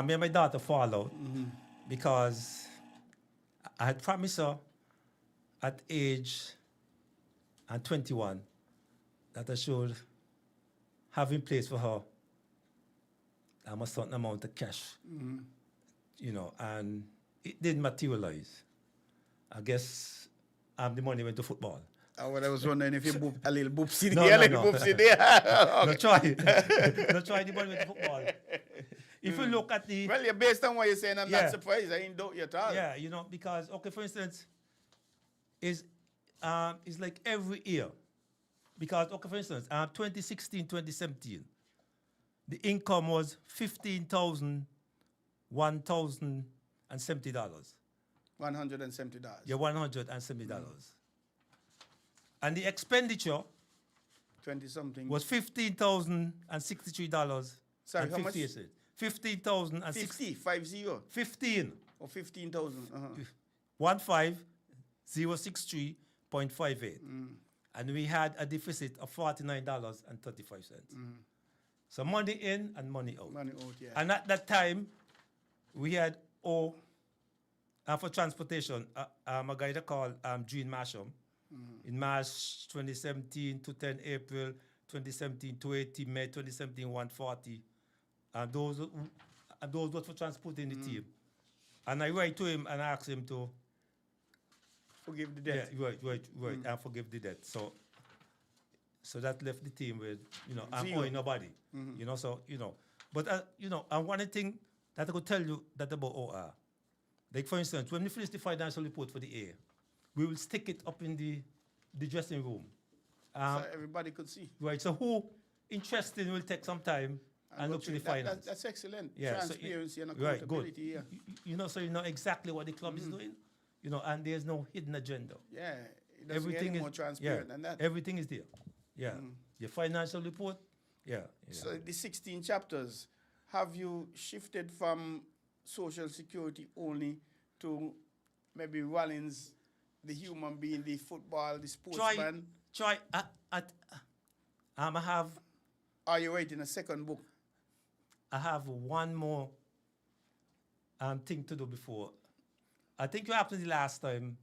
me and my daughter fall out because I had promised her at age 21 that I should have in place for her a certain amount of cash, you know, and it didn't materialize. I guess the money went to football. Well, I was wondering if you boop a little boopsie No, there, no, a little no. boopsie there. No try. No try the money went to football. If you look at the... Well, based on what you're saying, I'm Yeah. not surprised. I ain't doubt you at all. Yeah, you know, because, okay, for instance, is like every year. Because, okay, for instance, 2016, 2017, the income was $1,070. $170. Yeah, $170. And the expenditure 20 something. was $15,063. Sorry, and how much? 50 cents. 15,060. 50. 15. Or 15,000. 15063.58. And we had a deficit of $49.35. So money in and money out. Money out, yeah. And at that time, we had for transportation, a guy that called Gene Masham. In March 2017, 210 April 2017, 280 May 2017, 140. And those were for transporting the team. And I write to him and ask him to Forgive the debt. Yeah, right, and forgive the debt. So that left the team with, you know, I'm Zero. owing nobody. You know, so, you know. But, you know, and one thing that I could tell you that about OR, like, for instance, when we finish the financial report for the year, we will stick it up in the dressing room. So everybody could see. Right, so who interested will take some time and look to the finance. That's excellent. Yeah, so Transparency and right, accountability. good. You know, so you know exactly what the club is doing, you know, and there's no hidden agenda. Yeah. It doesn't get any more transparent than that. Everything is there. Yeah. Your financial report, yeah. So the 16 chapters, have you shifted from Social Security only to maybe Rollins, the human being, the football, the sportsman? I have... Are you writing a second book? I have one more thing to do before. I think you asked me the last time,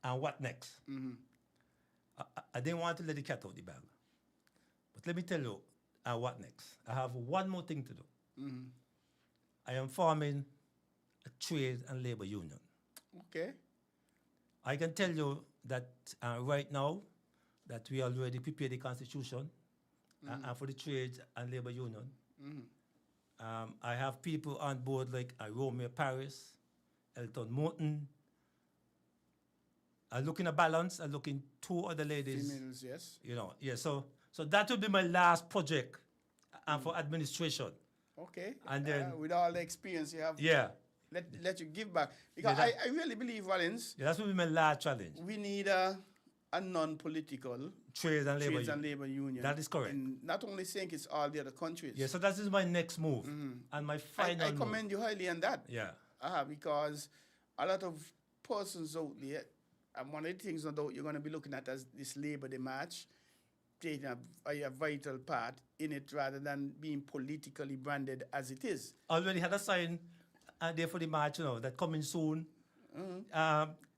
and what next? I didn't want to let the cat out of the bag. But let me tell you, what next? I have one more thing to do. I am forming a trade and labor union. Okay. I can tell you that right now, that we already prepared the constitution and for the trades and labor union. I have people on board like Romeo Paris, Elton Morton. I'm looking at balance. I'm looking 2 other ladies. Females, yes. You know, yeah. So that will be my last project for administration. Okay. And then with all the experience you have, yeah, let you give back. Because Yeah, I really believe, Rollins, yeah, that will be my last challenge. we need a non-political Trades and labor. trades and labor union. That is correct. In not only St. Kitts, all the other countries. Yeah, so that is my next move and my final I move. commend you highly on that. Yeah. Because a lot of persons out there, and one of the things no doubt you're going to be looking at as this Labor Day march, taking a vital part in it rather than being politically branded as it is. Already had a sign there for the march, you know, that coming soon.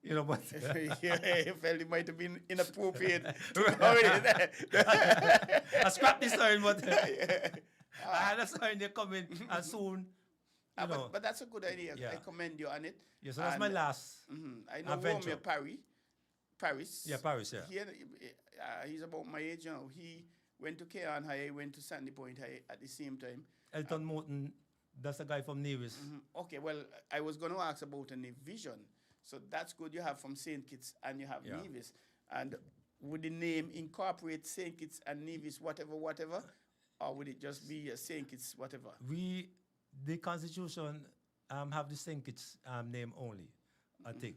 You know, but Yeah, I felt it might have been inappropriate. I scrapped the sign, but I had a sign there coming soon. You know. But that's a good idea. Yeah. I commend you on it. Yeah, so that's And, my last. I know adventure. Romeo Paris. Yeah, Paris, yeah. He's about my age, you know. He went to Keon High, I went to Sandy Point High at the same time. Elton Morton, that's a guy from Nevis. Okay, well, I was going to ask about a vision. So that's good. You have from St. Kitts and you have Nevis. And would the name incorporate St. Kitts and Nevis, whatever, Or would it just be a St. Kitts whatever? The Constitution have the St. Kitts name only, I think.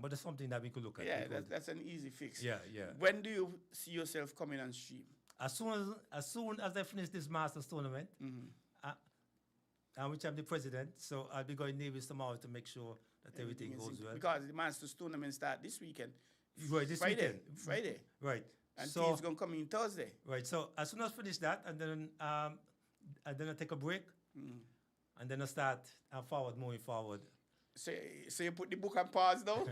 But that's something that we could look at. Yeah, that's an easy fix. Yeah. When do you see yourself coming on stream? As soon as I finish this Masters tournament, which I'm the president, so I'll be going Nevis tomorrow to make sure that everything goes well. Because the Masters tournament start this weekend. Right, this weekend. Friday. Right. And so, team's going to come in Thursday. Right. So as soon as I finish that, and then I take a break, and then I start moving forward. So you put the book on pause now?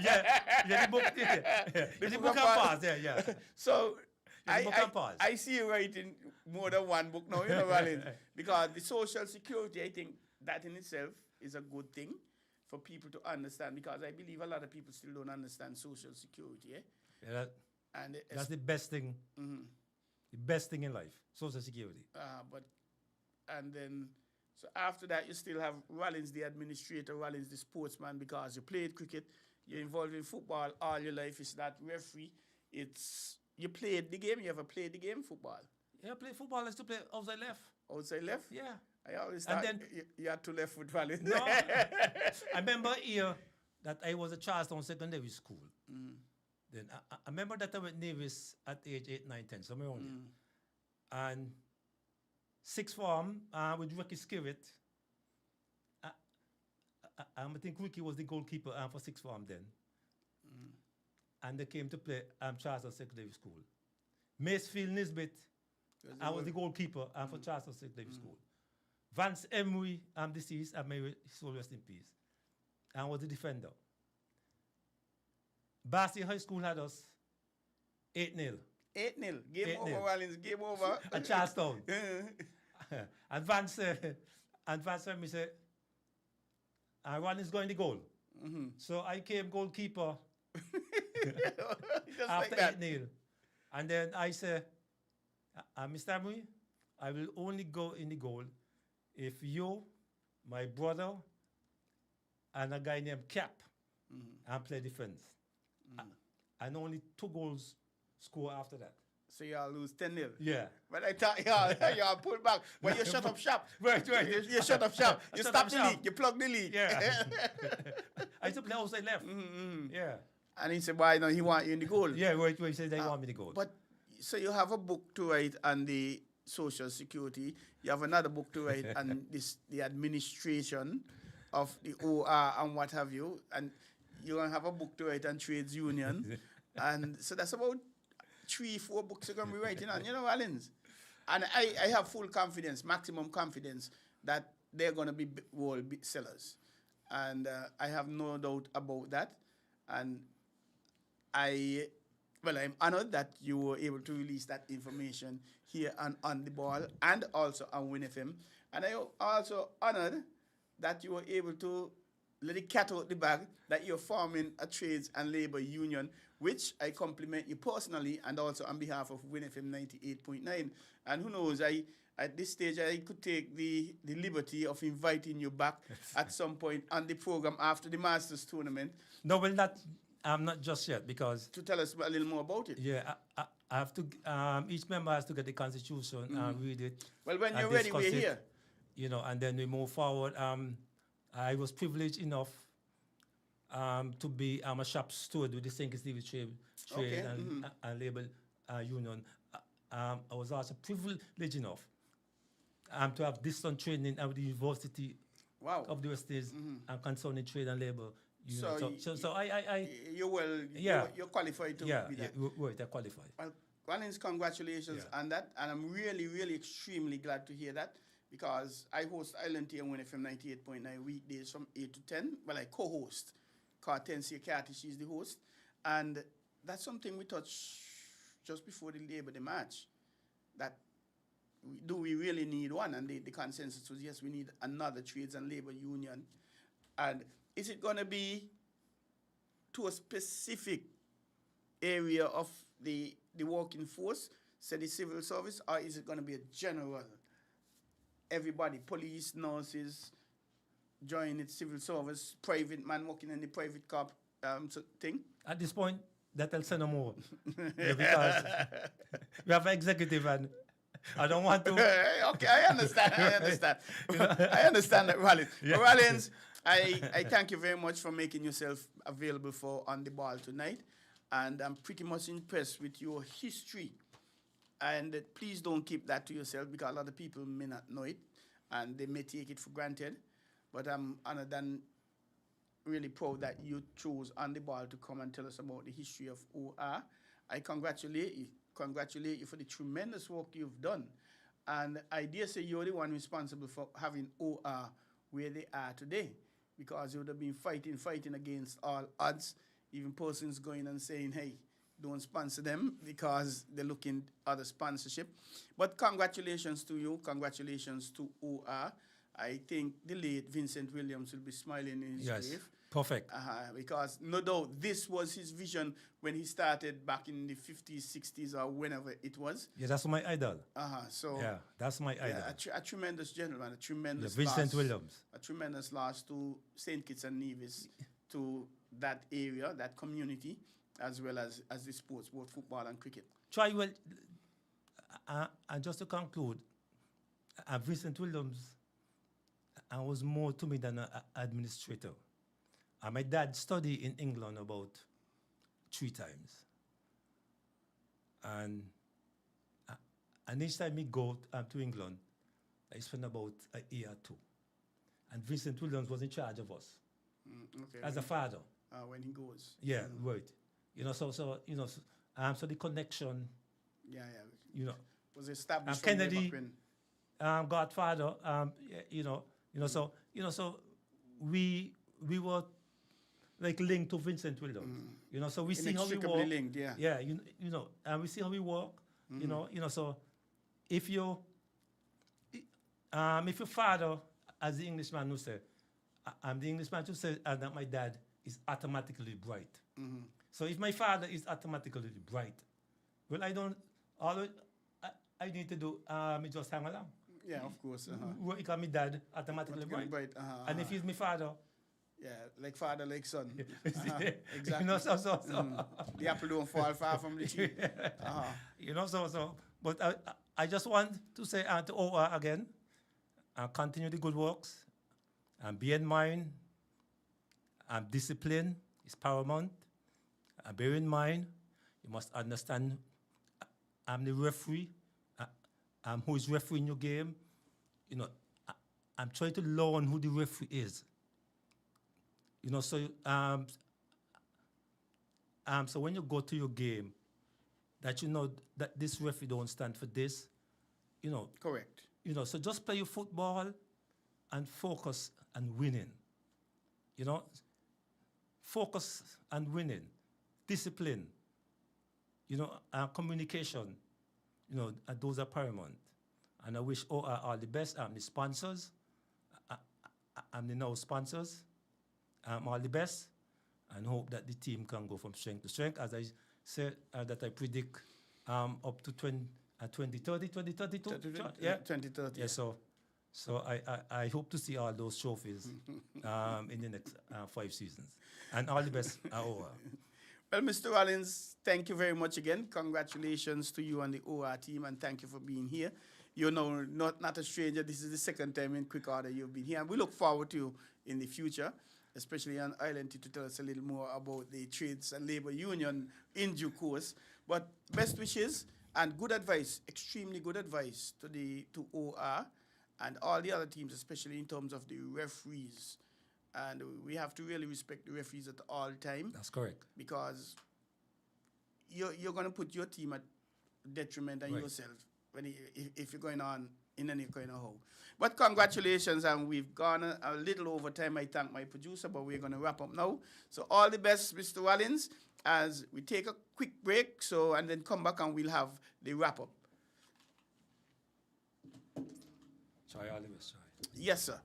yeah, the book. The book on pause. Yeah. So I I see you writing more than one book now, Rollins, because the social security, I think that in itself is a good thing for people to understand, because I believe a lot of people still don't understand social security. Yeah, that's the best thing. The best thing in life, social security. So after that, you still have Rollins, the administrator, Rollins, the sportsman, because you played cricket, you're involved in football all your life. It's not referee. You played the game. You ever played the game, football? Yeah, I played football. I used to play outside left. Outside left? Yeah. I always thought you had to left foot, Rollins. No. I remember a year that I was at Charlestown Secondary School. Then I remember that I went Nevis at age 8, 9, 10, somewhere around there. And sixth form with Ricky Skirrett. I think Ricky was the goalkeeper for sixth form then. And they came to play Charlestown Secondary School. Macefield Nisbet, I was the goalkeeper for Charlestown Secondary School. Vance Emery, deceased, may his soul rest in peace. I was the defender. Bassi High School had us 8-0. 8-0. Game over, Rollins. Game over. At Charlestown. And Vance Emery said, Rollins going to goal. So I came goalkeeper after like 8-0. And then I said, Mr. Emery, I will only go in the goal if you, my brother, and a guy named Cap and play defense. And only 2 goals score after that. So y'all lose 10-0. Yeah. But I thought y'all pull back. But you shut up shop. Right. You shut up shop. You stop the shop. league. You plug the league. Yeah. I used to play outside left. Yeah. And he said, why no, he want you in the goal. Yeah, right. He said they want me to go. But so you have a book to write on the social security. You have another book to write on the administration of the OR and what have you. And you're going to have a book to write on trades union. And so that's about 3-4 books you're going to be writing on, Rollins. And I have full confidence, maximum confidence, that they're going to be world sellers. And I have no doubt about that. And I'm honored that you were able to release that information here on the ball and also on Winn FM. And I also honored that you were able to let the cat out the bag, that you're forming a trades and labor union, which I compliment you personally and also on behalf of Winn FM 98.9. And who knows, at this stage, I could take the liberty of inviting you back at some point on the program after the Masters tournament. No, well, not just yet, because... To tell us a little more about it. Yeah, I have to... each member has to get the Constitution and read it. Well, when you're ready, we're here. And then we move forward. I was privileged enough to be a shop steward with the St. Kitts Trade and Labor Union. I was also privileged enough to have distance training at the University of the West Indies concerning trade and labor. So you're qualified to be that. Yeah, right, I qualified. Well, Rollins, congratulations on that, and I'm really, really extremely glad to hear that, because I host Island Tea on Winn FM 98.9 weekdays from 8 to 10. Well, I co-host. Cartensia Cathy, she's the host. And that's something we touched just before the Labor Day match, that do we really need one? And the consensus was, yes, we need another trades and labor union. And is it going to be to a specific area of the working force, say the civil service, or is it going to be a general? Everybody, police, nurses, join it, civil service, private man working in the private car thing? At this point, that I'll say no more. Because we have an executive and I don't want to. Okay, I understand. I understand that, Rollins. Yeah. Rollins, I thank you very much for making yourself available for On the Ball tonight. And I'm pretty much impressed with your history. And please don't keep that to yourself, because a lot of people may not know it and they may take it for granted. But I'm honored and really proud that you chose On the Ball to come and tell us about the history of OR. I congratulate you for the tremendous work you've done. And I dare say you're the one responsible for having OR where they are today, because you would have been fighting against all odds, even persons going and saying, hey, don't sponsor them because they're looking other sponsorship. But congratulations to you. Congratulations to OR. I think the late Vincent Williams will be smiling in his grave. Perfect. Because no doubt this was his vision when he started back in the 50s, 60s, or whenever it was. Yeah, that's my idol. So yeah, that's my idol. A tremendous gentleman, a tremendous Vincent loss, Williams. A tremendous loss to St. Kitts and Nevis, to that area, that community, as well as the sports, both football and cricket. And just to conclude, Vincent Williams was more to me than an administrator. My dad studied in England about 3 times. And each time he go to England, I spend about a year or 2. And Vincent Williams was in charge of us as a father. When he goes. Yeah, right. So the connection. Yeah. Was established. Kennedy, Godfather. So we were like linked to Vincent Williams. So we see how we work. Linked, yeah. Yeah, and we see how we work. So if your father, as the Englishman who said, I'm the Englishman who said that my dad is automatically bright. So if my father is automatically bright, well, I need to do me just hang along. Yeah, of course. Because my dad automatically bright. And if he's my father, yeah, like father, like son. Exactly. The apple don't fall far from the tree. But I just want to say to OR again, continue the good works, and be in mind, discipline is paramount. Bear in mind, you must understand I'm the referee, who is refereeing your game. I'm trying to learn who the referee is. So when you go to your game, that that this referee don't stand for this, Correct. So just play your football and focus on winning. Focus on winning. Discipline. Communication. Those are paramount. And I wish all the best. I'm the sponsors. I'm the now sponsors. All the best, and hope that the team can go from strength to strength. As I said, that I predict up to 2030, 2032. 2030. Yeah. So I hope to see all those trophies in the next 5 seasons. And all the best. Well, Mr. Rollins, thank you very much again. Congratulations to you and the OR team, and thank you for being here. You're not a stranger. This is the second time in quick order you've been here, and we look forward to you in the future, especially on Island to tell us a little more about the trades and labor union in due course. But best wishes and good advice, extremely good advice to OR and all the other teams, especially in terms of the referees. And we have to really respect the referees at all time. That's correct. Because you're going to put your team at detriment and yourself if you're going on in any kind of hole. But congratulations, and we've gone a little over time. I thank my producer, but we're going to wrap up now. So all the best, Mr. Rollins, as we take a quick break, and then come back and we'll have the wrap-up. Try all the best. Yes, sir.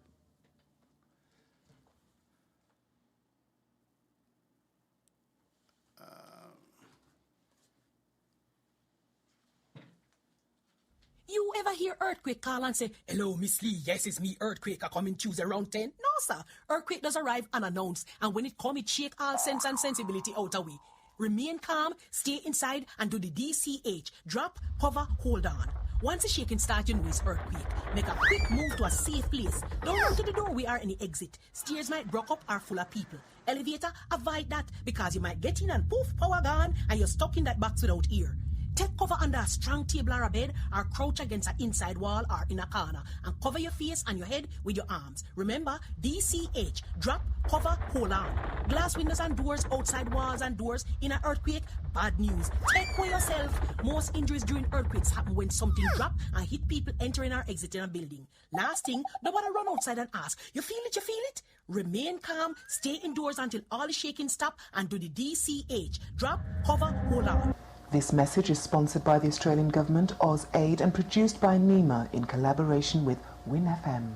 You ever hear Earthquake call and say, "Hello, Miss Lee, yes, it's me, Earthquake, I come in Tuesday around 10? No, sir. Earthquake does arrive unannounced, and when it come, it shake all sense and sensibility out of we. Remain calm, stay inside, and do the DCH. Drop, hover, hold on. Once the shaking starts, you know it's earthquake. Make a quick move to a safe place. Don't run to the doorway or any exit. Stairs might block up or full of people. Elevator, avoid that because you might get in and poof, power gone, and you're stuck in that box without ear. Take cover under a strong table or a bed, or crouch against an inside wall or in a corner, and cover your face and your head with your arms. Remember, DCH, drop, cover, hold on. Glass windows and doors, outside walls and doors in an earthquake, bad news. Take care yourself. Most injuries during earthquakes happen when something drop and hit people entering or exiting a building. Last thing, nobody run outside and ask, you feel it, you feel it? Remain calm, stay indoors until all the shaking stop, and do the DCH, drop, cover, hold on. This message is sponsored by the Australian Government, AusAid, and produced by NEMA in collaboration with Winn FM.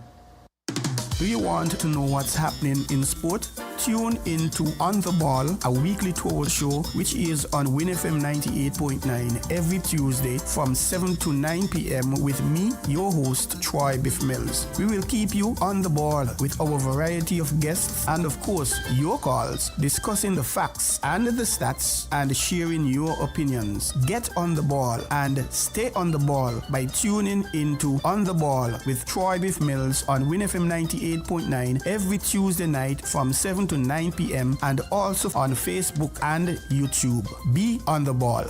Do you want to know what's happening in sport? Tune in to On The Ball, a weekly tour show which is on Winn FM 98.9 every Tuesday from 7 to 9 p.m. with me, your host, Troy Biff Mills. We will keep you on the ball with our variety of guests and, of course, your calls, discussing the facts and the stats and sharing your opinions. Get on the ball and stay on the ball by tuning into On The Ball with Troy Biff Mills on Winn FM 98.9 every Tuesday night from 7 to 9 p.m. and also on Facebook and YouTube. Be on the ball.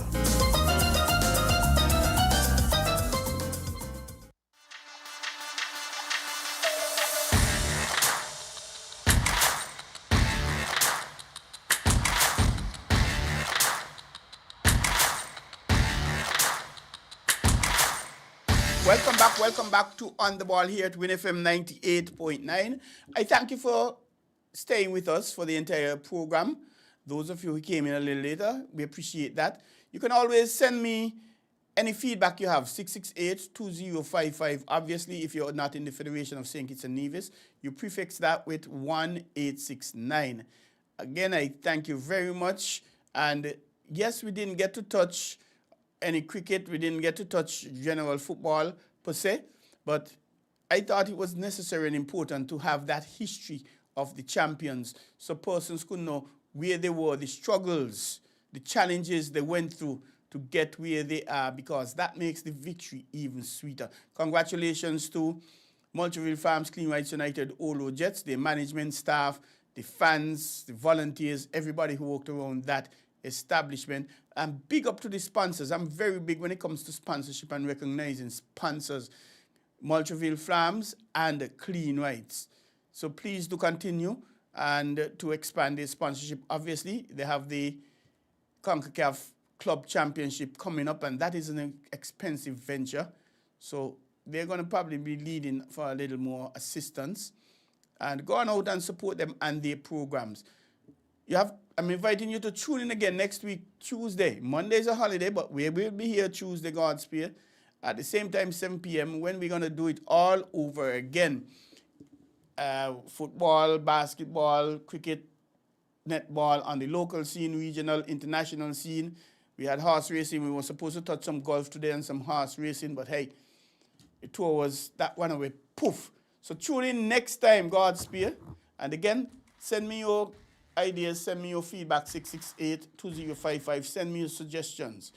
Welcome back to On The Ball here at Winn FM 98.9. I thank you for staying with us for the entire program. Those of you who came in a little later, we appreciate that. You can always send me any feedback you have, 668-2055. Obviously, if you're not in the Federation of St. Kitts and Nevis, you prefix that with 1869. Again, I thank you very much. And yes, we didn't get to touch any cricket. We didn't get to touch general football per se, but I thought it was necessary and important to have that history of the champions so persons could know where they were, the struggles, the challenges they went through to get where they are, because that makes the victory even sweeter. Congratulations to Multiville Farms Clean Rights United Olo Jets, their management staff, the fans, the volunteers, everybody who worked around that establishment. And big up to the sponsors. I'm very big when it comes to sponsorship and recognizing sponsors, Multiville Farms and Clean Rights. So please do continue and to expand their sponsorship. Obviously, they have the CONCACAF Club Championship coming up, and that is an expensive venture. So they're going to probably be leading for a little more assistance. And go on out and support them and their programs. I'm inviting you to tune in again next week, Tuesday. Monday is a holiday, but we will be here Tuesday, God's Spear, at the same time, 7 p.m., when we're going to do it all over again. Football, basketball, cricket, netball on the local scene, regional, international scene. We had horse racing. We were supposed to touch some golf today and some horse racing, but hey, the tour was that one away. Poof. So tune in next time, God's Spear. And again, send me your ideas, send me your feedback, 668-2055. Send me your suggestions,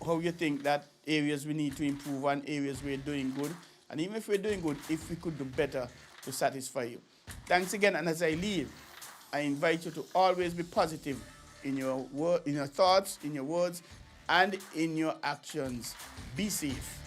how you think that areas we need to improve on, areas we're doing good. And even if we're doing good, if we could do better to satisfy you. Thanks again, and as I leave, I invite you to always be positive in your in your thoughts, in your words, and in your actions. Be safe.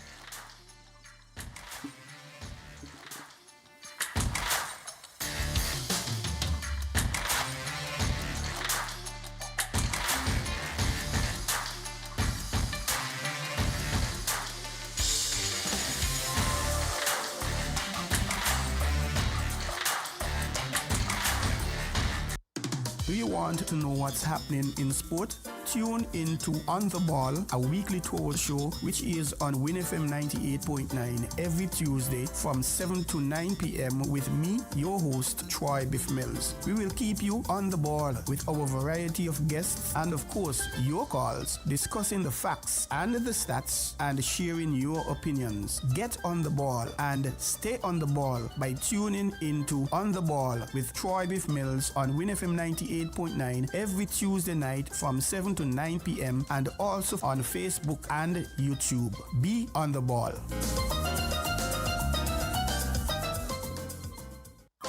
Do you want to know what's happening in sport? Tune in to On The Ball, a weekly tour show which is on Winn FM 98.9 every Tuesday from 7 to 9 p.m. with me, your host, Troy Biff Mills. We will keep you on the ball with our variety of guests and, of course, your calls, discussing the facts and the stats and sharing your opinions. Get on the ball and stay on the ball by tuning into On The Ball with Troy Biff Mills on Winn FM 98.9 every Tuesday night from 7 7 to 9 p.m. and also on Facebook and YouTube. Be on the ball.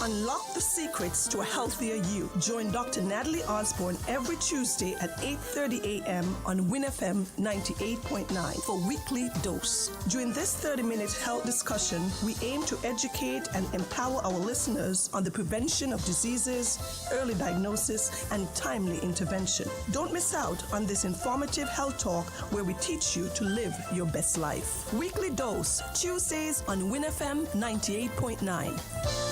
Unlock the secrets to a healthier you. Join Dr. Natalie Osborne every Tuesday at 8:30 a.m. on Winn FM 98.9 for Weekly Dose. During this 30-minute health discussion, we aim to educate and empower our listeners on the prevention of diseases, early diagnosis, and timely intervention. Don't miss out on this informative health talk where we teach you to live your best life. Weekly Dose, Tuesdays on Winn FM 98.9.